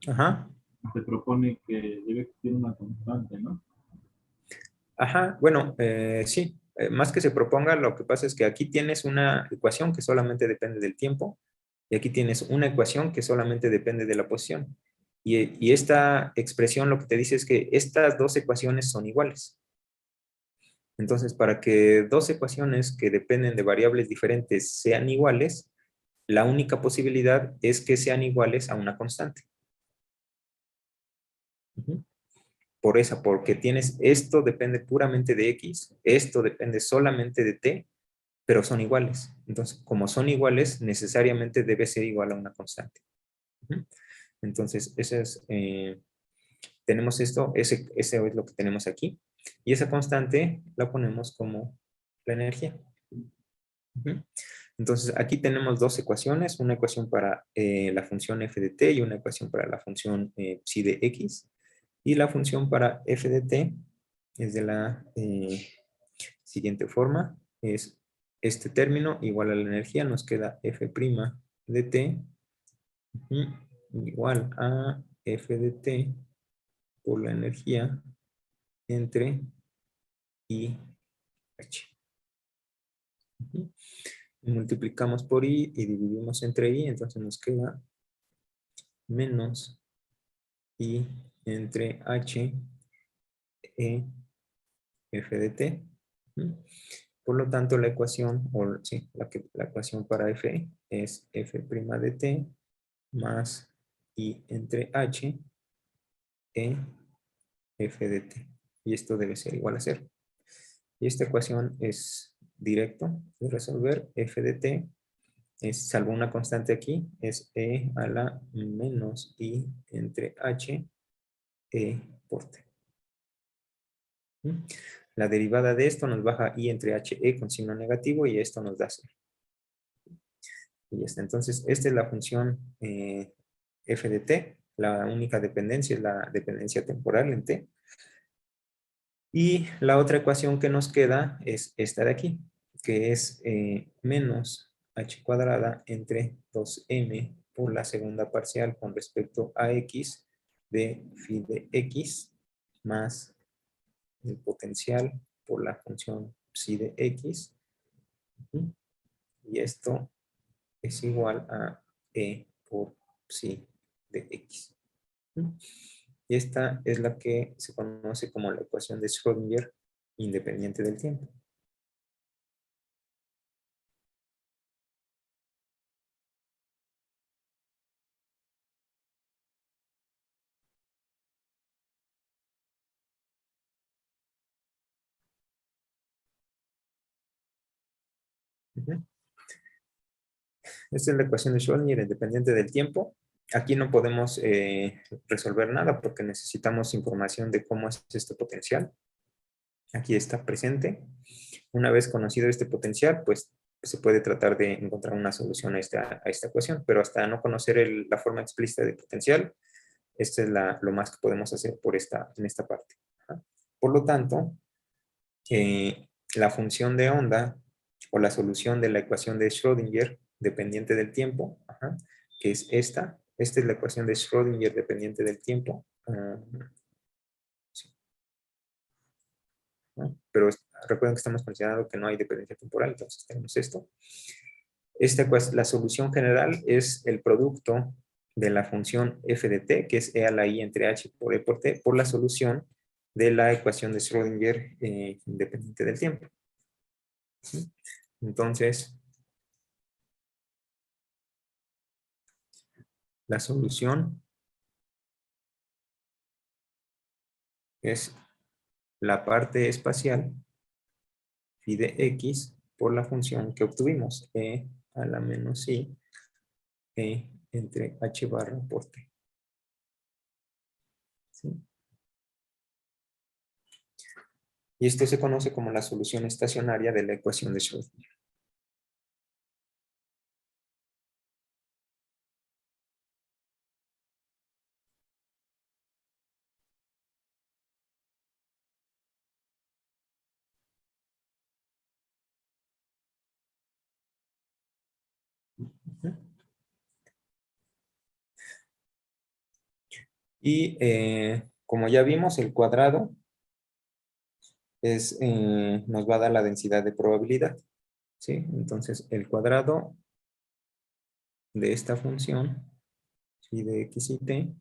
Ajá. Se propone que debe existir una constante, ¿no? Ajá, bueno, sí. Más que se proponga, lo que pasa es que aquí tienes una ecuación que solamente depende del tiempo y aquí tienes una ecuación que solamente depende de la posición. Y esta expresión lo que te dice es que estas dos ecuaciones son iguales. Entonces, para que dos ecuaciones que dependen de variables diferentes sean iguales, la única posibilidad es que sean iguales a una constante. Porque tienes esto depende puramente de x, esto depende solamente de t, pero son iguales. Entonces, como son iguales, necesariamente debe ser igual a una constante. Entonces, tenemos esto, ese es lo que tenemos aquí. Y esa constante la ponemos como la energía. Entonces, aquí tenemos dos ecuaciones, una ecuación para la función f de t y una ecuación para la función psi de x. Y la función para f de t es de la siguiente forma. Es este término igual a la energía, nos queda f' de t igual a f de t por la energía entre I h. Multiplicamos por I y dividimos entre I, entonces nos queda menos I entre H E F de T. Por lo tanto, la ecuación, la ecuación para F es F' de T más I entre H E F de T. Y esto debe ser igual a 0. Y esta ecuación es directo de resolver. F de T es, salvo una constante aquí, es E a la menos I entre H E por T. La derivada de esto nos baja I entre HE con signo negativo y esto nos da 0. Y ya está. Entonces, esta es la función f de t. La única dependencia es la dependencia temporal en t. Y la otra ecuación que nos queda es esta de aquí, que es menos h cuadrada entre 2m por la segunda parcial con respecto a x de phi de x más el potencial por la función psi de x. Y esto es igual a e por psi de x. Y esta es la que se conoce como la ecuación de Schrödinger independiente del tiempo. Esta es la ecuación de Schrödinger independiente del tiempo. Aquí no podemos resolver nada porque necesitamos información de cómo es este potencial. Aquí está presente. Una vez conocido este potencial, pues se puede tratar de encontrar una solución a esta ecuación, pero hasta no conocer la forma explícita de potencial, esto es lo más que podemos hacer en esta parte. Por lo tanto, la función de onda o la solución de la ecuación de Schrödinger dependiente del tiempo, que es esta es la ecuación de Schrödinger dependiente del tiempo. Sí. ¿No? Pero recuerden que estamos considerando que no hay dependencia temporal, entonces tenemos esto. La solución general es el producto de la función f de t, que es e a la i entre h por e por t, por la solución de la ecuación de Schrödinger independiente del tiempo. ¿Sí? Entonces, la solución es la parte espacial phi de x por la función que obtuvimos, e a la menos i e entre h barra por t. ¿Sí? Y esto se conoce como la solución estacionaria de la ecuación de Schrödinger. Y como ya vimos, el cuadrado nos va a dar la densidad de probabilidad. ¿Sí? Entonces, el cuadrado de esta función, phi de x y t,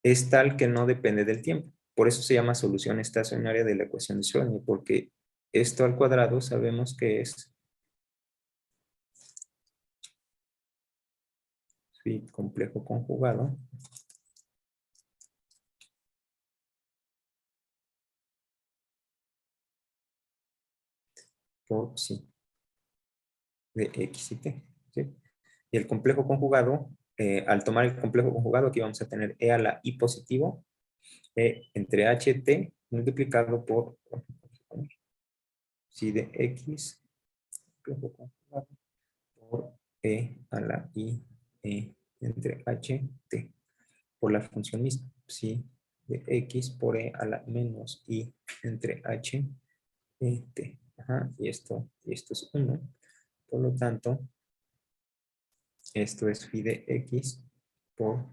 es tal que no depende del tiempo. Por eso se llama solución estacionaria de la ecuación de Schrödinger, porque esto al cuadrado sabemos que es phi complejo conjugado por psi de x y t. ¿Sí? Y el complejo conjugado, al tomar el complejo conjugado, aquí vamos a tener e a la i positivo, e entre ht multiplicado por psi de x, complejo conjugado, por e a la i entre ht, por la función misma, psi de x por e a la menos i entre h t. Y esto es 1. Por lo tanto, esto es phi de x por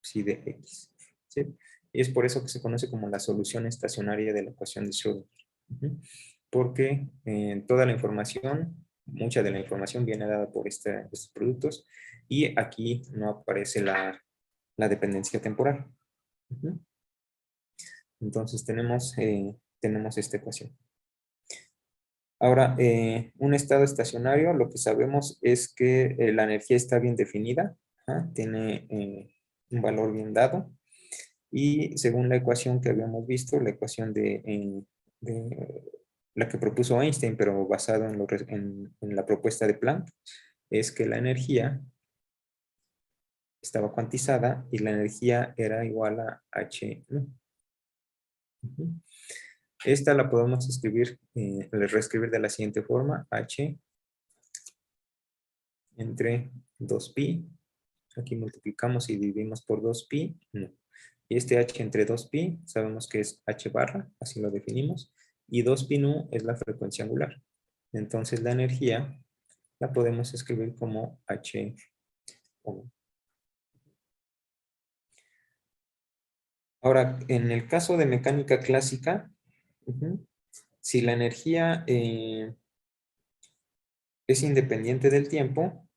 psi de x. ¿Sí? Y es por eso que se conoce como la solución estacionaria de la ecuación de Schrödinger. Porque toda la información, mucha de la información viene dada por estos productos y aquí no aparece la dependencia temporal. Entonces tenemos esta ecuación. Ahora, un estado estacionario, lo que sabemos es que la energía está bien definida, tiene un valor bien dado, y según la ecuación que habíamos visto, la ecuación de la que propuso Einstein, pero basado en la propuesta de Planck, es que la energía estaba cuantizada y la energía era igual a H. Esta la podemos reescribir de la siguiente forma: H entre 2pi. Aquí multiplicamos y dividimos por 2pi. No. Y este H entre 2pi sabemos que es H barra, así lo definimos. y 2pi nu es la frecuencia angular. Entonces la energía la podemos escribir como H omega. Ahora, en el caso de mecánica clásica, si la energía es independiente del tiempo,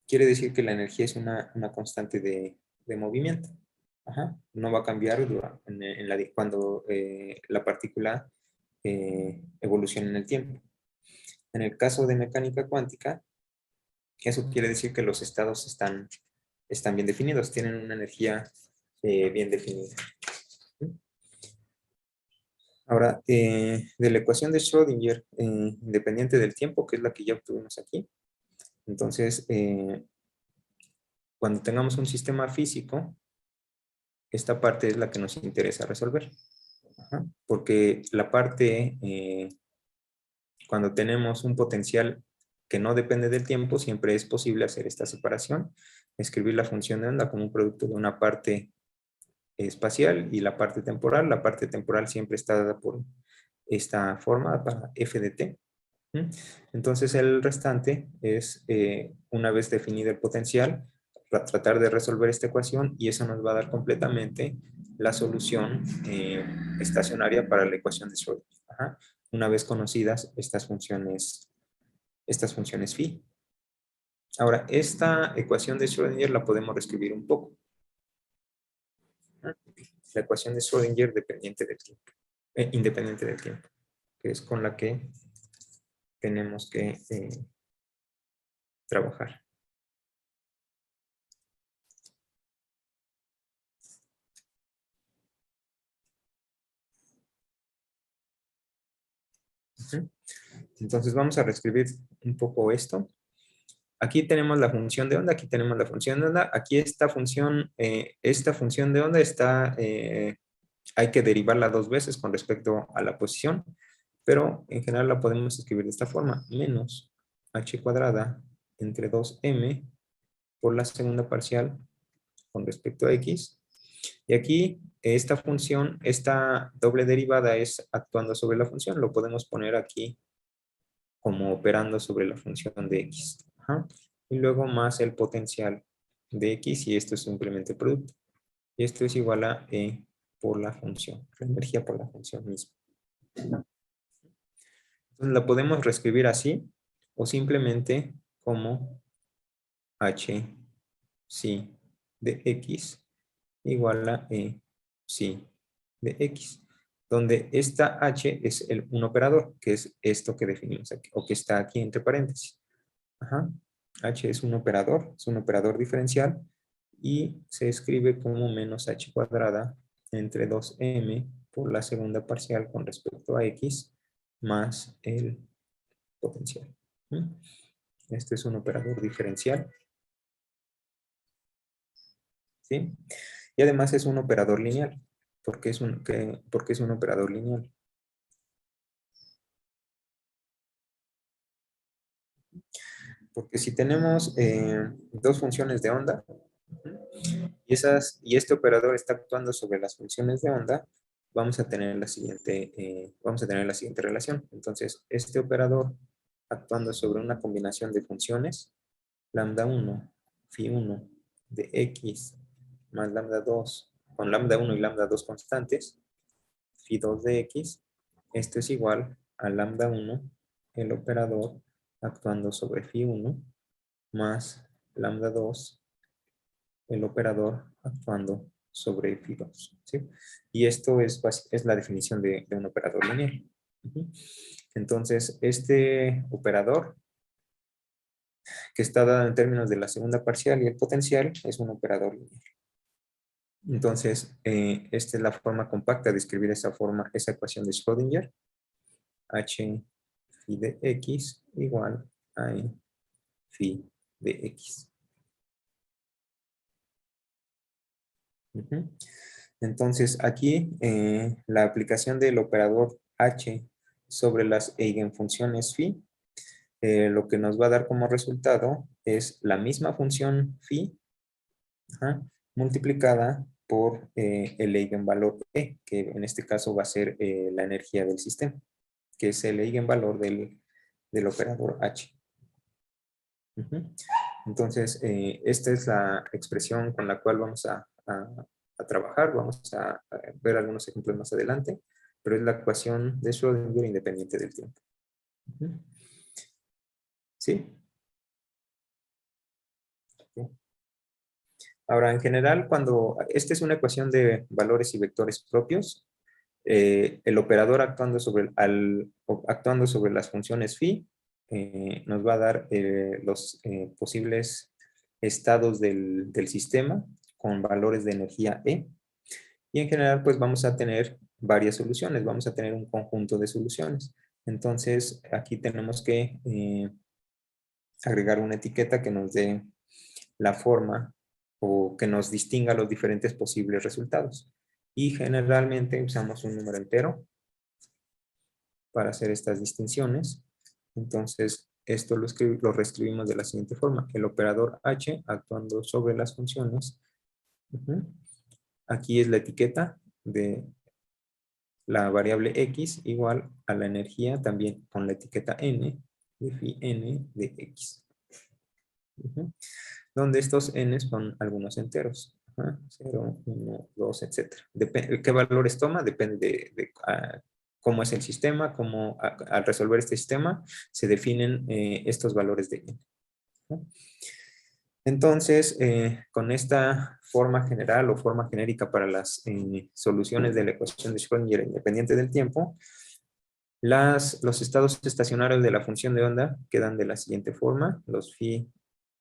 quiere decir que la energía es una constante de movimiento. Ajá. No va a cambiar cuando la partícula evoluciona en el tiempo. En el caso de mecánica cuántica, eso quiere decir que los estados están bien definidos, tienen una energía bien definida. Ahora, de la ecuación de Schrödinger, independiente del tiempo, que es la que ya obtuvimos aquí, entonces, cuando tengamos un sistema físico, esta parte es la que nos interesa resolver. Ajá. Porque la parte, cuando tenemos un potencial que no depende del tiempo, siempre es posible hacer esta separación, escribir la función de onda como un producto de una parte espacial y la parte temporal. La parte temporal siempre está dada por esta forma para f de t. Entonces el restante es, una vez definido el potencial, tratar de resolver esta ecuación y eso nos va a dar completamente la solución estacionaria para la ecuación de Schrödinger. Ajá. Una vez conocidas estas funciones phi. Ahora, esta ecuación de Schrödinger la podemos reescribir un poco. La ecuación de Schrödinger independiente del tiempo, que es con la que tenemos que trabajar. Entonces vamos a reescribir un poco esto. Aquí tenemos la función de onda, aquí tenemos la función de onda. Aquí esta función de onda está, hay que derivarla 2 veces con respecto a la posición, pero en general la podemos escribir de esta forma, menos h cuadrada entre 2m por la segunda parcial con respecto a x. Y aquí esta función, esta doble derivada es actuando sobre la función, lo podemos poner aquí como operando sobre la función de x. Ajá. Y luego más el potencial de x y esto es simplemente el producto. Y esto es igual a E por la función, la energía por la función misma. Entonces la podemos reescribir así o simplemente como h psi de x igual a E psi de x, donde esta h es un operador, que es esto que definimos aquí, o que está aquí entre paréntesis. Ajá. H es un operador diferencial y se escribe como menos h cuadrada entre 2m por la segunda parcial con respecto a x más el potencial. Este es un operador diferencial. ¿Sí? Y además es un operador lineal. ¿Por qué es un operador lineal? Porque si tenemos dos funciones de onda y este operador está actuando sobre las funciones de onda, vamos a tener la siguiente relación. Entonces, este operador actuando sobre una combinación de funciones, lambda 1, phi 1 de x más lambda 2, con lambda 1 y lambda 2 constantes, phi 2 de x, esto es igual a lambda 1, el operador actuando sobre phi 1, más lambda 2, el operador actuando sobre phi 2. ¿Sí? Y esto es la definición de un operador lineal. Entonces, este operador, que está dado en términos de la segunda parcial y el potencial, es un operador lineal. Entonces, esta es la forma compacta de escribir esa ecuación de Schrödinger. H phi de x igual a phi de x. Entonces, aquí la aplicación del operador h sobre las eigenfunciones phi, lo que nos va a dar como resultado es la misma función phi multiplicada por el eigenvalor e, que en este caso va a ser la energía del sistema. que es el eigenvalor del operador H. Ujú. Entonces, esta es la expresión con la cual vamos a trabajar. Vamos a ver algunos ejemplos más adelante, pero es la ecuación de Schrödinger independiente del tiempo. Ujú. ¿Sí? Ok. Ahora, en general, cuando esta es una ecuación de valores y vectores propios, el operador actuando sobre las funciones phi nos va a dar los posibles estados del sistema con valores de energía E. Y en general, pues vamos a tener varias soluciones, vamos a tener un conjunto de soluciones. Entonces, aquí tenemos que agregar una etiqueta que nos dé la forma o que nos distinga los diferentes posibles resultados. Y generalmente usamos un número entero para hacer estas distinciones. Entonces, esto lo reescribimos de la siguiente forma. El operador H actuando sobre las funciones. Aquí es la etiqueta de la variable X igual a la energía también con la etiqueta N de phi N de X. Donde estos N son algunos enteros. 0, 1, 2, etc. ¿Qué valores toma? Depende de cómo es el sistema, cómo al resolver este sistema se definen estos valores de N. Entonces, con esta forma general o forma genérica para las soluciones de la ecuación de Schrödinger independiente del tiempo, los estados estacionarios de la función de onda quedan de la siguiente forma. Los phi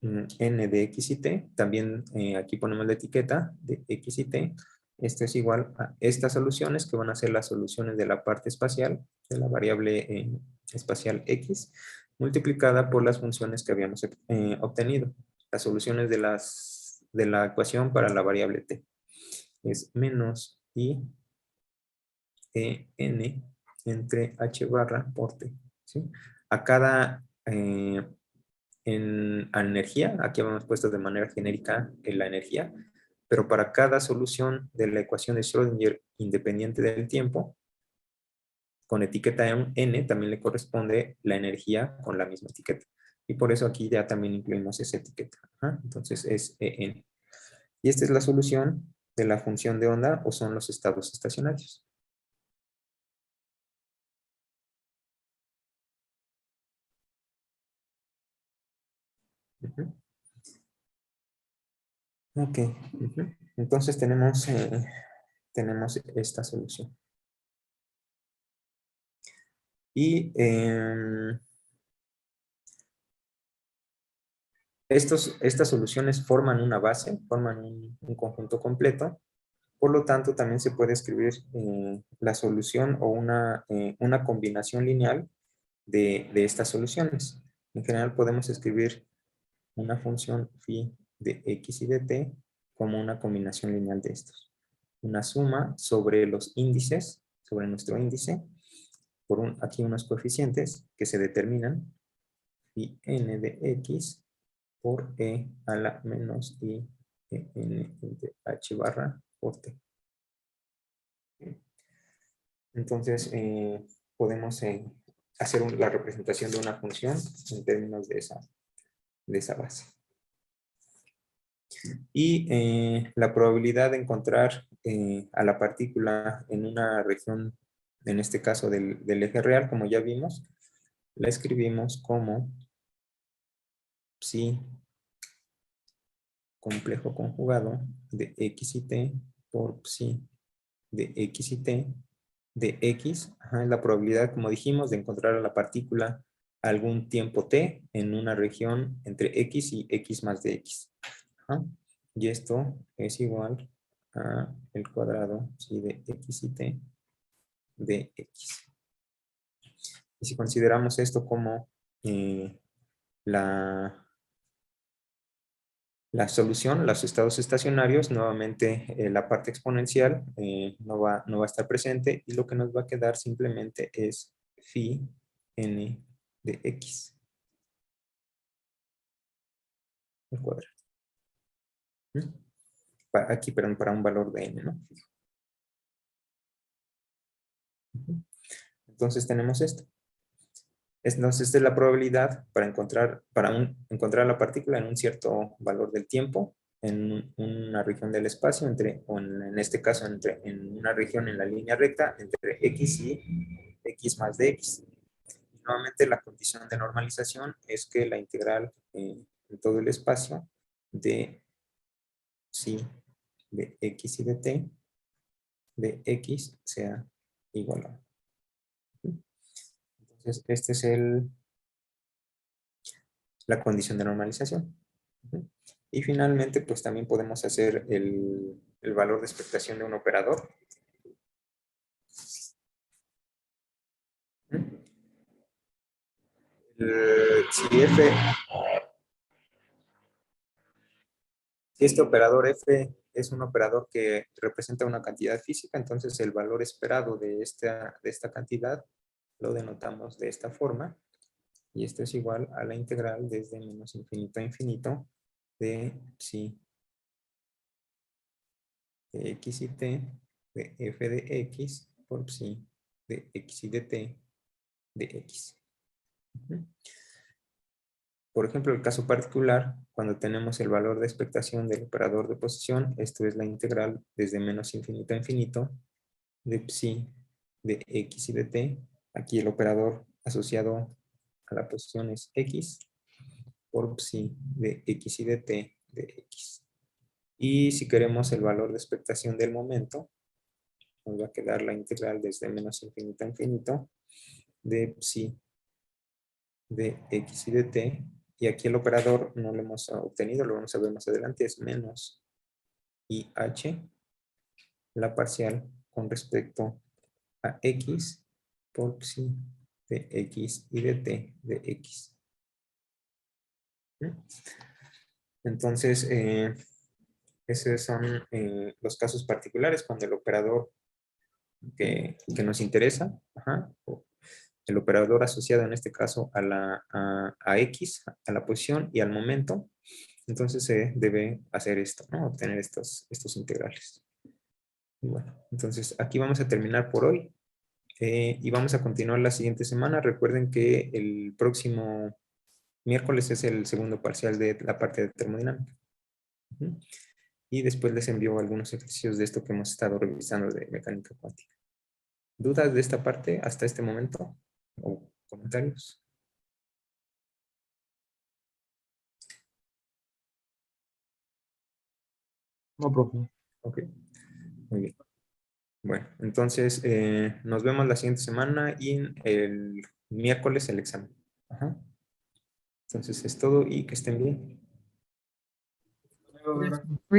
n de x y t. También aquí ponemos la etiqueta de x y t. Esto es igual a estas soluciones que van a ser las soluciones de la parte espacial, de la variable espacial x, multiplicada por las funciones que habíamos obtenido. Las soluciones de la ecuación para la variable t. Es menos i e n entre h barra por t. ¿Sí? A cada a energía, aquí hemos puesto de manera genérica la energía, pero para cada solución de la ecuación de Schrödinger independiente del tiempo, con etiqueta n también le corresponde la energía con la misma etiqueta. Y por eso aquí ya también incluimos esa etiqueta. Entonces es en. Y esta es la solución de la función de onda o son los estados estacionarios. Ok. Entonces tenemos esta solución. Y estas soluciones forman una base, forman un conjunto completo. Por lo tanto, también se puede escribir la solución o una combinación lineal de estas soluciones. En general podemos escribir una función phi de x y de t como una combinación lineal de estos. Una suma sobre los índices, sobre nuestro índice, por aquí unos coeficientes que se determinan, phi n de x por e a la menos i e n de h barra por t. Entonces, podemos hacer la representación de una función en términos de esa base. Y la probabilidad de encontrar a la partícula en una región, en este caso del eje real, como ya vimos, la escribimos como psi complejo conjugado de x y t por psi de x y t de x. Es la probabilidad, como dijimos, de encontrar a la partícula a algún tiempo t en una región entre x y x más de x. Y esto es igual a el cuadrado psi de x y t de x. Y si consideramos esto como la solución, los estados estacionarios, nuevamente la parte exponencial no va a estar presente y lo que nos va a quedar simplemente es phi n de x al cuadrado. Aquí, perdón, para un valor de n, ¿no? Entonces tenemos esto. Entonces, esta es la probabilidad para encontrar la partícula en un cierto valor del tiempo, en una región del espacio, o en este caso, en una región en la línea recta, entre x y x más dx. Y nuevamente, la condición de normalización es que la integral en todo el espacio de x y de t de x sea igual a 1. Entonces, esta es la condición de normalización. Y finalmente, pues también podemos hacer el valor de expectación de un operador. Si este operador f es un operador que representa una cantidad física, entonces el valor esperado de esta cantidad lo denotamos de esta forma. Y esto es igual a la integral desde menos infinito a infinito de de x y t de f de x por psi de x y de t de x. Por ejemplo, el caso particular, cuando tenemos el valor de expectación del operador de posición, esto es la integral desde menos infinito a infinito de psi de x y de t. Aquí el operador asociado a la posición es x por psi de x y de t de x. Y si queremos el valor de expectación del momento, nos va a quedar la integral desde menos infinito a infinito de psi de x y de t. Y aquí el operador no lo hemos obtenido, lo vamos a ver más adelante, es menos IH, la parcial con respecto a x por psi de x y de t de x. Entonces, esos son los casos particulares cuando el operador que nos interesa, el operador asociado en este caso a x, a la posición y al momento, entonces se debe hacer esto, ¿no? Obtener estos integrales. Y bueno, entonces aquí vamos a terminar por hoy y vamos a continuar la siguiente semana. Recuerden que el próximo miércoles es el segundo parcial de la parte de termodinámica. Y después les envío algunos ejercicios de esto que hemos estado revisando de mecánica cuántica. ¿Dudas de esta parte hasta este momento? ¿O comentarios? No, profe. Ok, muy bien. Bueno, entonces nos vemos la siguiente semana y el miércoles el examen. Entonces es todo y que estén bien. Luego,